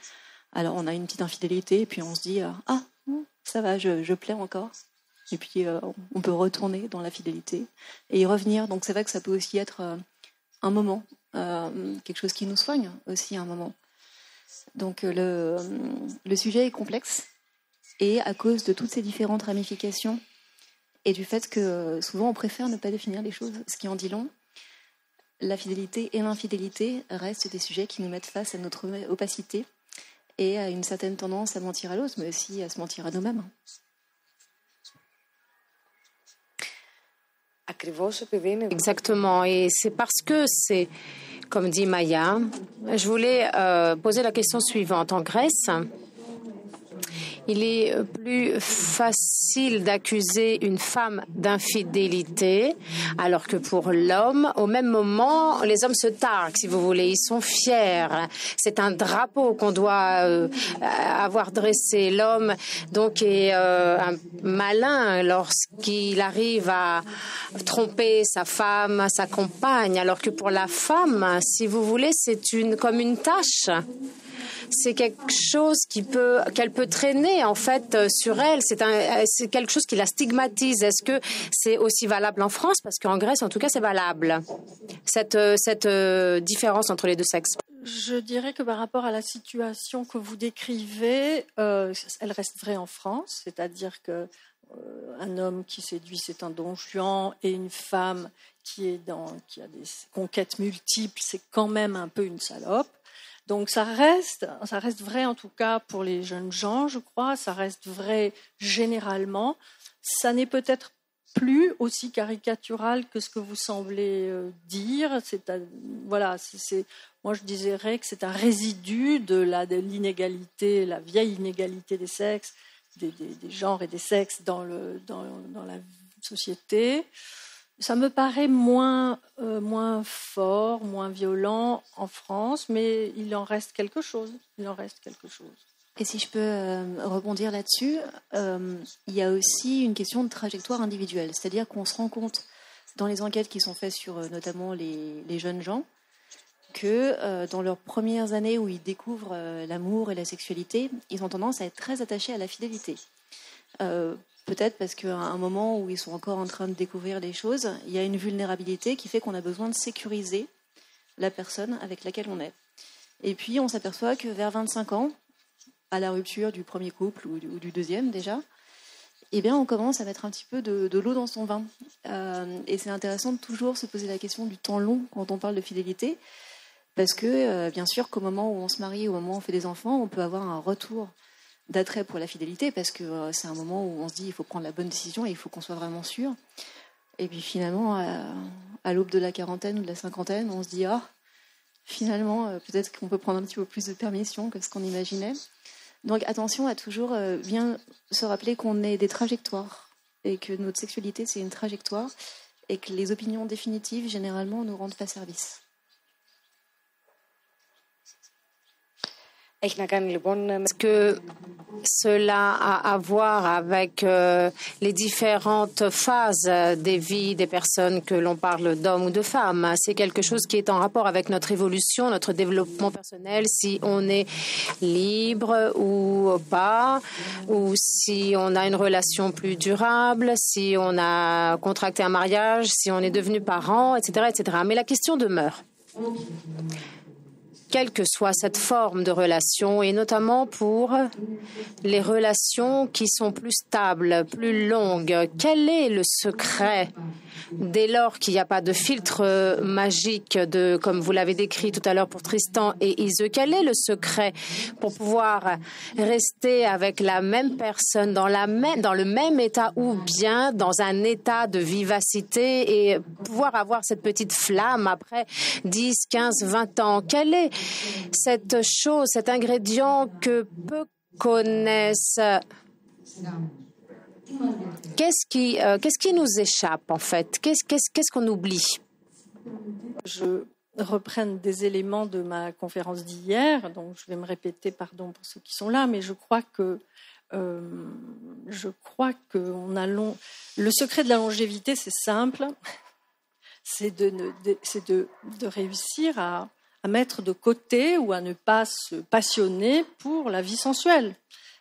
Alors on a une petite infidélité et puis on se dit ça va, je plais encore. Et puis on peut retourner dans la fidélité et y revenir. Donc c'est vrai que ça peut aussi être un moment, quelque chose qui nous soigne aussi à un moment. Donc le sujet est complexe et à cause de toutes ces différentes ramifications et du fait que souvent on préfère ne pas définir les choses, ce qui en dit long. La fidélité et l'infidélité restent des sujets qui nous mettent face à notre opacité et à une certaine tendance à mentir à l'autre, mais aussi à se mentir à nous-mêmes. Exactement, et c'est parce que c'est, comme dit Maya, je voulais poser la question suivante. En Grèce, il est plus facile d'accuser une femme d'infidélité, alors que pour l'homme, au même moment, les hommes se targuent, si vous voulez, ils sont fiers. C'est un drapeau qu'on doit avoir dressé. L'homme, donc, est un malin lorsqu'il arrive à tromper sa femme, sa compagne, alors que pour la femme, si vous voulez, c'est comme une tâche. C'est quelque chose qu'elle peut traîner en fait sur elle. C'est quelque chose qui la stigmatise. Est-ce que c'est aussi valable en France? Parce qu'en Grèce, en tout cas, c'est valable. Cette différence entre les deux sexes. Je dirais que par rapport à la situation que vous décrivez, elle reste vraie en France. C'est-à-dire que un homme qui séduit, c'est un Don Juan, et une femme qui a des conquêtes multiples, c'est quand même un peu une salope. Donc ça reste vrai en tout cas pour les jeunes gens, je crois, ça reste vrai généralement. Ça n'est peut-être plus aussi caricatural que ce que vous semblez dire. Moi je dirais que c'est un résidu de l'inégalité, la vieille inégalité des sexes, des genres et des sexes dans la société. Ça me paraît moins fort, moins violent en France, mais il en reste quelque chose. Et si je peux rebondir là-dessus, il y a aussi une question de trajectoire individuelle. C'est-à-dire qu'on se rend compte dans les enquêtes qui sont faites sur notamment les jeunes gens que dans leurs premières années où ils découvrent l'amour et la sexualité, ils ont tendance à être très attachés à la fidélité. Peut-être parce qu'à un moment où ils sont encore en train de découvrir les choses, il y a une vulnérabilité qui fait qu'on a besoin de sécuriser la personne avec laquelle on est. Et puis on s'aperçoit que vers 25 ans, à la rupture du premier couple ou du deuxième déjà, eh bien on commence à mettre un petit peu de l'eau dans son vin. Et c'est intéressant de toujours se poser la question du temps long quand on parle de fidélité, parce que bien sûr qu'au moment où on se marie, au moment où on fait des enfants, on peut avoir un retour d'attrait pour la fidélité, parce que c'est un moment où on se dit il faut prendre la bonne décision et il faut qu'on soit vraiment sûr. Et puis finalement, à l'aube de la quarantaine ou de la cinquantaine, on se dit finalement, peut-être qu'on peut prendre un petit peu plus de permission que ce qu'on imaginait. Donc attention à toujours bien se rappeler qu'on est des trajectoires et que notre sexualité, c'est une trajectoire et que les opinions définitives, généralement, ne nous rendent pas service. Est-ce que cela a à voir avec les différentes phases des vies des personnes, que l'on parle d'hommes ou de femmes? C'est quelque chose qui est en rapport avec notre évolution, notre développement personnel, si on est libre ou pas, ou si on a une relation plus durable, si on a contracté un mariage, si on est devenu parent, etc., etc. Mais la question demeure. Quelle que soit cette forme de relation, et notamment pour les relations qui sont plus stables, plus longues, quel est le secret dès lors qu'il n'y a pas de filtre magique, comme vous l'avez décrit tout à l'heure pour Tristan et Ise? Quel est le secret pour pouvoir rester avec la même personne dans le même état, ou bien dans un état de vivacité, et pouvoir avoir cette petite flamme après 10, 15, 20 ans? Quelle est cette chose, cet ingrédient que peu connaissent? Qu'est-ce qui nous échappe en fait? Qu'est-ce qu'on oublie? Je reprends des éléments de ma conférence d'hier, donc je vais me répéter, pardon pour ceux qui sont là, mais je crois que le secret de la longévité, c'est simple, c'est de réussir à mettre de côté ou à ne pas se passionner pour la vie sensuelle.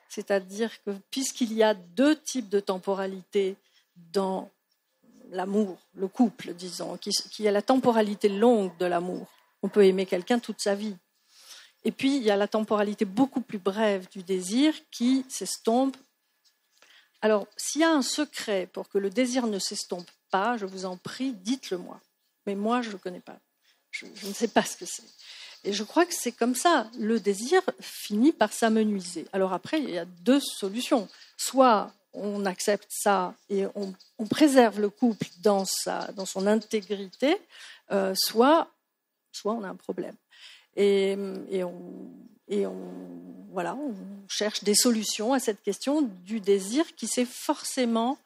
C'est-à-dire que puisqu'il y a deux types de temporalité dans l'amour, le couple, disons, qui a la temporalité longue de l'amour, on peut aimer quelqu'un toute sa vie. Et puis, il y a la temporalité beaucoup plus brève du désir qui s'estompe. Alors, s'il y a un secret pour que le désir ne s'estompe pas, je vous en prie, dites-le moi. Mais moi, je ne le connais pas. Je ne sais pas ce que c'est. Et je crois que c'est comme ça. Le désir finit par s'amenuiser. Alors après, il y a deux solutions. Soit on accepte ça et on préserve le couple dans son intégrité, soit on a un problème. Et on cherche des solutions à cette question du désir qui s'est forcément,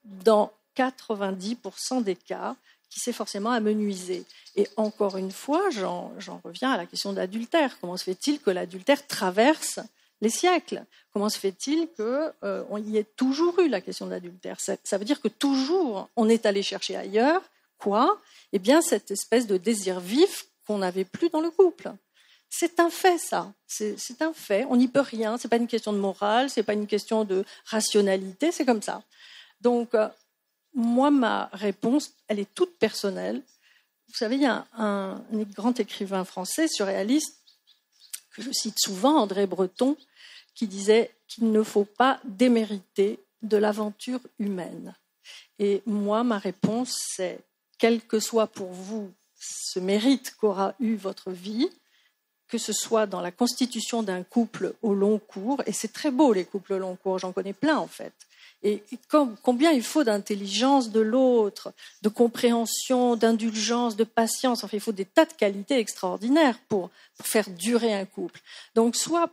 dans 90% des cas, qui s'est forcément amenuisé. Et encore une fois, j'en reviens à la question de l'adultère. Comment se fait-il que l'adultère traverse les siècles? Comment se fait-il qu'il y ait toujours eu la question de l'adultère? Ça veut dire que toujours on est allé chercher ailleurs, quoi? Eh bien, cette espèce de désir vif qu'on n'avait plus dans le couple. C'est un fait, ça. C'est un fait. On n'y peut rien. C'est pas une question de morale, c'est pas une question de rationalité, c'est comme ça. Donc, moi, ma réponse, elle est toute personnelle. Vous savez, il y a un grand écrivain français, surréaliste, que je cite souvent, André Breton, qui disait qu'il ne faut pas démériter de l'aventure humaine. Et moi, ma réponse, c'est, quel que soit pour vous ce mérite qu'aura eu votre vie, que ce soit dans la constitution d'un couple au long cours, et c'est très beau les couples au long cours, j'en connais plein en fait, et combien il faut d'intelligence de l'autre, de compréhension, d'indulgence, de patience, enfin il faut des tas de qualités extraordinaires pour faire durer un couple. Donc soit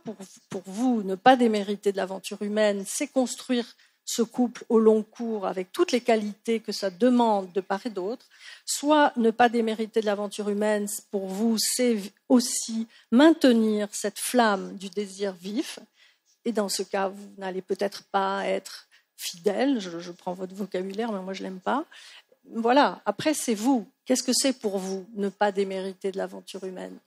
pour vous, ne pas démériter de l'aventure humaine, c'est construire ce couple au long cours avec toutes les qualités que ça demande de part et d'autre, soit ne pas démériter de l'aventure humaine, pour vous, c'est aussi maintenir cette flamme du désir vif, et dans ce cas, vous n'allez peut-être pas être fidèle, je prends votre vocabulaire, mais moi je ne l'aime pas. Voilà, après c'est vous. Qu'est-ce que c'est pour vous, ne pas démériter de l'aventure humaine?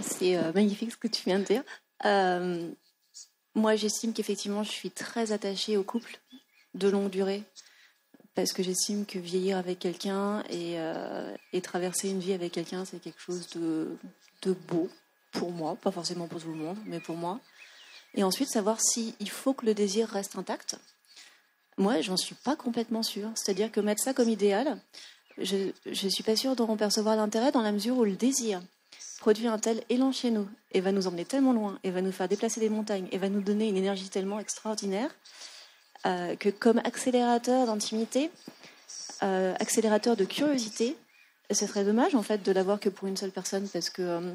C'est magnifique ce que tu viens de dire. Moi, j'estime qu'effectivement, je suis très attachée au couple de longue durée, parce que j'estime que vieillir avec quelqu'un et traverser une vie avec quelqu'un, c'est quelque chose de beau pour moi, pas forcément pour tout le monde, mais pour moi. Et ensuite, savoir s'il faut que le désir reste intact. Moi, j'en suis pas complètement sûre. C'est-à-dire que mettre ça comme idéal, je suis pas sûre d'en percevoir l'intérêt, dans la mesure où le désir produit un tel élan chez nous et va nous emmener tellement loin et va nous faire déplacer des montagnes et va nous donner une énergie tellement extraordinaire que comme accélérateur d'intimité, accélérateur de curiosité, ce serait dommage en fait de l'avoir que pour une seule personne, parce que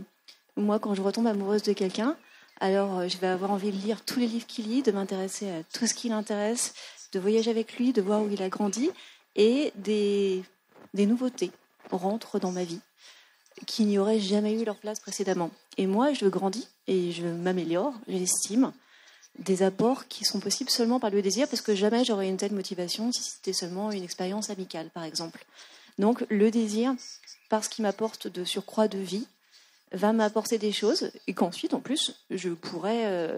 moi, quand je retombe amoureuse de quelqu'un, alors je vais avoir envie de lire tous les livres qu'il lit, de m'intéresser à tout ce qui l'intéresse, de voyager avec lui, de voir où il a grandi, et des nouveautés rentrent dans ma vie qui n'y auraient jamais eu leur place précédemment. Et moi, je grandis et je m'améliore, j'estime, des apports qui sont possibles seulement par le désir, parce que jamais j'aurais une telle motivation si c'était seulement une expérience amicale, par exemple. Donc le désir, parce qu'il m'apporte de surcroît de vie, va m'apporter des choses, et qu'ensuite, en plus, je pourrais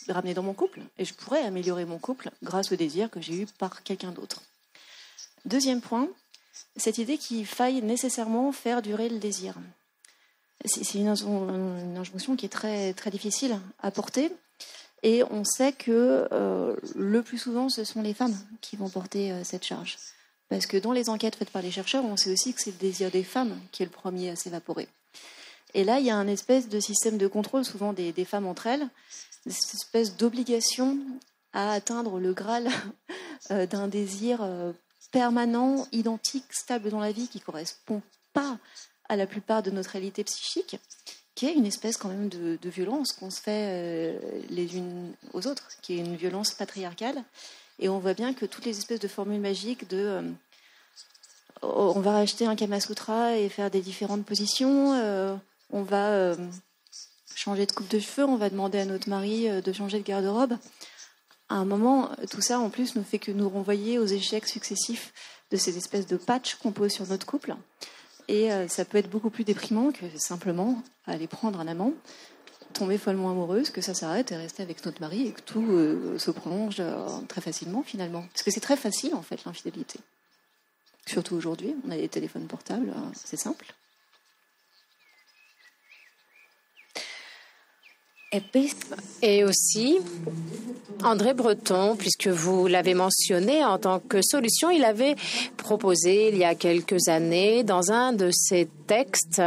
ramener dans mon couple, et je pourrais améliorer mon couple grâce au désir que j'ai eu par quelqu'un d'autre. Deuxième point, cette idée qu'il faille nécessairement faire durer le désir. C'est une injonction qui est très, très difficile à porter, et on sait que le plus souvent, ce sont les femmes qui vont porter cette charge. Parce que dans les enquêtes faites par les chercheurs, on sait aussi que c'est le désir des femmes qui est le premier à s'évaporer. Et là, il y a un espèce de système de contrôle, souvent des femmes entre elles, cette espèce d'obligation à atteindre le Graal d'un désir permanent, identique, stable dans la vie, qui ne correspond pas à la plupart de notre réalité psychique, qui est une espèce quand même de violence qu'on se fait les unes aux autres, qui est une violence patriarcale. Et on voit bien que toutes les espèces de formules magiques de on va acheter un Kama Sutra et faire des différentes positions, on va changer de coupe de cheveux, on va demander à notre mari de changer de garde-robe. À un moment, tout ça, en plus, ne fait que nous renvoyer aux échecs successifs de ces espèces de patchs qu'on pose sur notre couple. Et ça peut être beaucoup plus déprimant que simplement aller prendre un amant, tomber follement amoureuse, que ça s'arrête et rester avec notre mari et que tout se prolonge très facilement, finalement. Parce que c'est très facile, en fait, l'infidélité. Surtout aujourd'hui, on a des téléphones portables, c'est simple. Et aussi, André Breton, puisque vous l'avez mentionné en tant que solution, il avait proposé il y a quelques années dans un de ses textes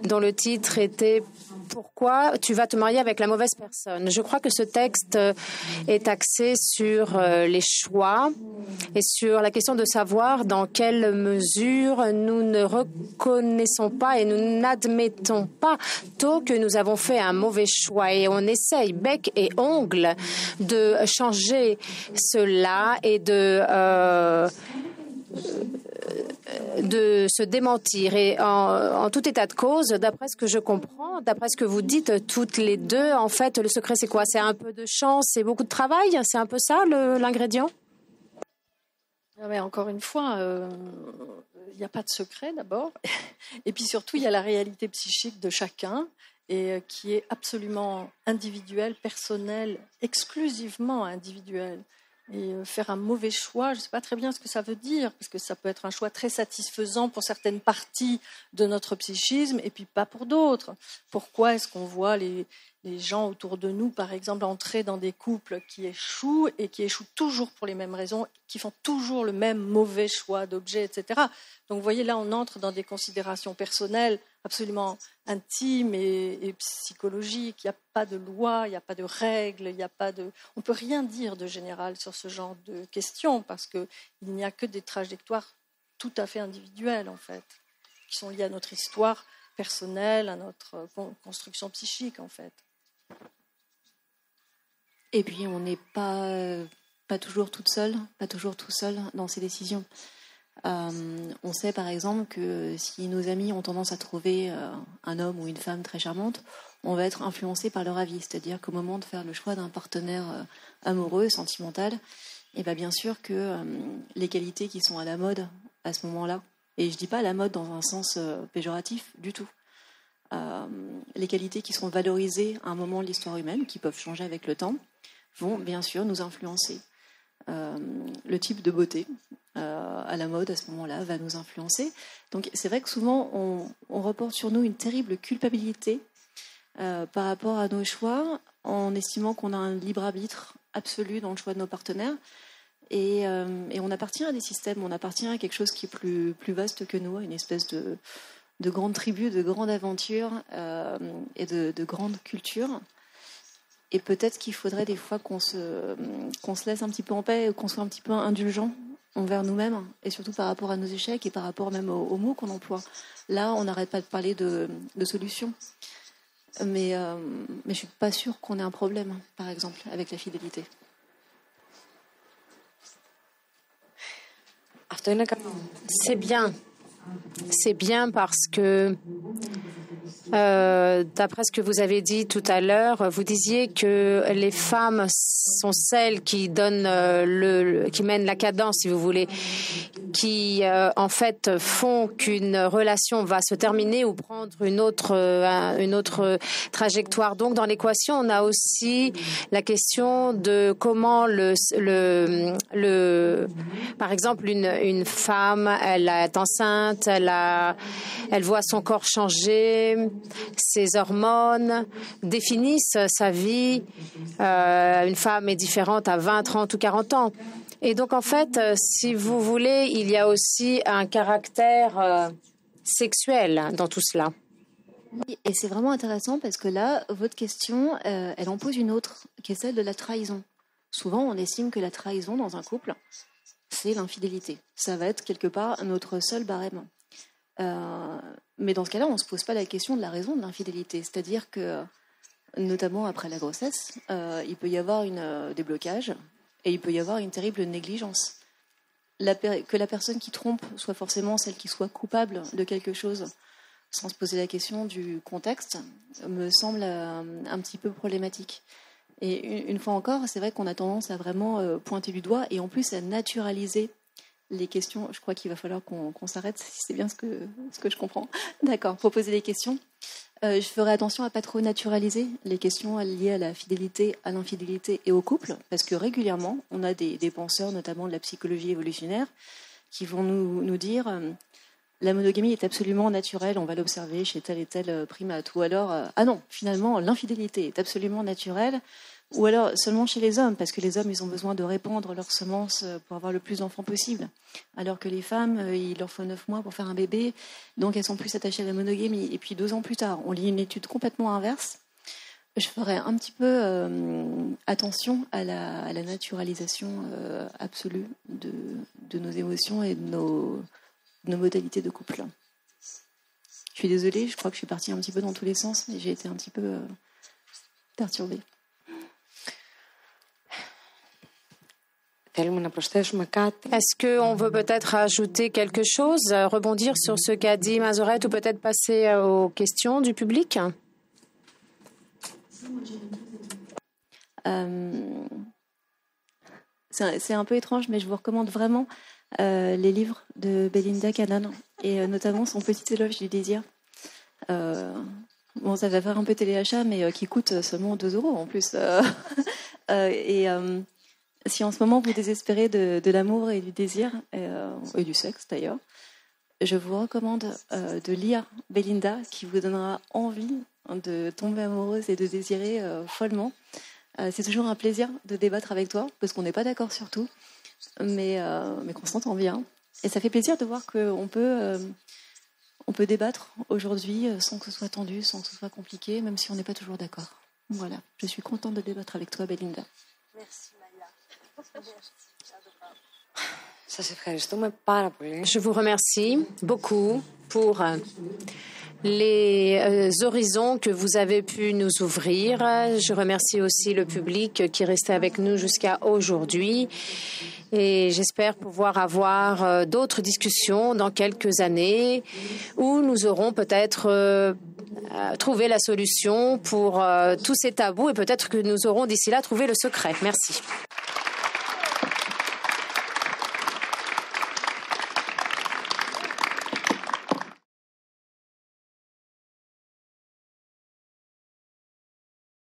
dont le titre était « Pourquoi tu vas te marier avec la mauvaise personne ?» Je crois que ce texte est axé sur les choix et sur la question de savoir dans quelle mesure nous ne reconnaissons pas et nous n'admettons pas tôt que nous avons fait un mauvais choix, et on essaye bec et ongle de changer cela et de se démentir. Et en tout état de cause, d'après ce que je comprends, d'après ce que vous dites toutes les deux, en fait, le secret, c'est quoi? C'est un peu de chance, c'est beaucoup de travail? C'est un peu ça, l'ingrédient? Mais encore une fois, il n'y a pas de secret d'abord. Et puis surtout, il y a la réalité psychique de chacun, et qui est absolument individuelle, personnelle, exclusivement individuelle. Et faire un mauvais choix, je ne sais pas très bien ce que ça veut dire, parce que ça peut être un choix très satisfaisant pour certaines parties de notre psychisme et puis pas pour d'autres. Pourquoi est-ce qu'on voit les gens autour de nous, par exemple, entrer dans des couples qui échouent et qui échouent toujours pour les mêmes raisons, qui font toujours le même mauvais choix d'objets, etc. Donc vous voyez, là, on entre dans des considérations personnelles absolument intimes et psychologiques. Il n'y a pas de loi, il n'y a pas de règles, on ne peut rien dire de général sur ce genre de questions parce qu'il n'y a que des trajectoires tout à fait individuelles, en fait, qui sont liées à notre histoire personnelle, à notre construction psychique, en fait. Et puis, on n'est pas toujours toute seule, pas toujours tout seul dans ces décisions. On sait par exemple que si nos amis ont tendance à trouver un homme ou une femme très charmante, on va être influencé par leur avis. C'est-à-dire qu'au moment de faire le choix d'un partenaire amoureux, sentimental, et bien sûr que les qualités qui sont à la mode à ce moment-là, et je ne dis pas à la mode dans un sens péjoratif du tout, les qualités qui sont valorisées à un moment de l'histoire humaine, qui peuvent changer avec le temps, vont bien sûr nous influencer. Le type de beauté à la mode à ce moment-là va nous influencer. Donc c'est vrai que souvent on reporte sur nous une terrible culpabilité par rapport à nos choix, en estimant qu'on a un libre arbitre absolu dans le choix de nos partenaires. Et on appartient à des systèmes, on appartient à quelque chose qui est plus vaste que nous, une espèce de grande tribu, de grande aventure et de grande culture. Et peut-être qu'il faudrait des fois qu'on se laisse un petit peu en paix, qu'on soit un petit peu indulgent envers nous-mêmes, et surtout par rapport à nos échecs et par rapport même aux mots qu'on emploie. Là, on n'arrête pas de parler de solutions. Mais je ne suis pas sûre qu'on ait un problème, par exemple, avec la fidélité. C'est bien. C'est bien parce que, d'après ce que vous avez dit tout à l'heure, vous disiez que les femmes sont celles qui donnent qui mènent la cadence, si vous voulez, qui en fait font qu'une relation va se terminer ou prendre une autre trajectoire. Donc dans l'équation, on a aussi la question de comment par exemple une femme, elle est enceinte, elle voit son corps changer, ses hormones définissent sa vie. Une femme est différente à 20, 30 ou 40 ans. Et donc, en fait, si vous voulez, il y a aussi un caractère sexuel dans tout cela. Et c'est vraiment intéressant parce que là, votre question, elle en pose une autre, qui est celle de la trahison. Souvent, on estime que la trahison dans un couple, c'est l'infidélité. Ça va être quelque part notre seul barème. Mais dans ce cas-là, on ne se pose pas la question de la raison de l'infidélité. C'est-à-dire que, notamment après la grossesse, il peut y avoir des blocages et il peut y avoir une terrible négligence. Que la personne qui trompe soit forcément celle qui soit coupable de quelque chose, sans se poser la question du contexte, me semble un petit peu problématique. Et une fois encore, c'est vrai qu'on a tendance à vraiment pointer du doigt et en plus à naturaliser les questions. Je crois qu'il va falloir qu'on s'arrête, si c'est bien ce que je comprends. D'accord, pour poser des questions. Je ferai attention à ne pas trop naturaliser les questions liées à la fidélité, à l'infidélité et au couple, parce que régulièrement, on a des penseurs, notamment de la psychologie évolutionnaire, qui vont nous dire la monogamie est absolument naturelle, on va l'observer chez tel et tel primate. Ou alors, ah non, finalement, l'infidélité est absolument naturelle. Ou alors seulement chez les hommes, parce que les hommes, ils ont besoin de répandre leurs semences pour avoir le plus d'enfants possible. Alors que les femmes, il leur faut 9 mois pour faire un bébé, donc elles sont plus attachées à la monogamie. Et puis 2 ans plus tard, on lit une étude complètement inverse. Je ferai un petit peu attention à la naturalisation absolue de nos émotions et de nos modalités de couple. Je suis désolée, je crois que je suis partie un petit peu dans tous les sens, mais j'ai été un petit peu perturbée. Est-ce qu'on veut peut-être ajouter quelque chose, rebondir sur ce qu'a dit Masoret ou peut-être passer aux questions du public ? C'est un peu étrange, mais je vous recommande vraiment les livres de Belinda Cannon et notamment son petit éloge du désir. Bon, ça va faire un peu téléachat, mais qui coûte seulement 2 € en plus. Si en ce moment vous désespérez de l'amour et du désir, et du sexe d'ailleurs, je vous recommande de lire Belinda, qui vous donnera envie de tomber amoureuse et de désirer follement. C'est toujours un plaisir de débattre avec toi, parce qu'on n'est pas d'accord sur tout, mais qu'on s'entend bien. Et ça fait plaisir de voir qu'on peut débattre aujourd'hui sans que ce soit tendu, sans que ce soit compliqué, même si on n'est pas toujours d'accord. Voilà, je suis contente de débattre avec toi, Belinda. Merci, Maya. Je vous remercie beaucoup pour les horizons que vous avez pu nous ouvrir. Je remercie aussi le public qui est resté avec nous jusqu'à aujourd'hui. Et j'espère pouvoir avoir d'autres discussions dans quelques années où nous aurons peut-être trouvé la solution pour tous ces tabous et peut-être que nous aurons d'ici là trouvé le secret. Merci.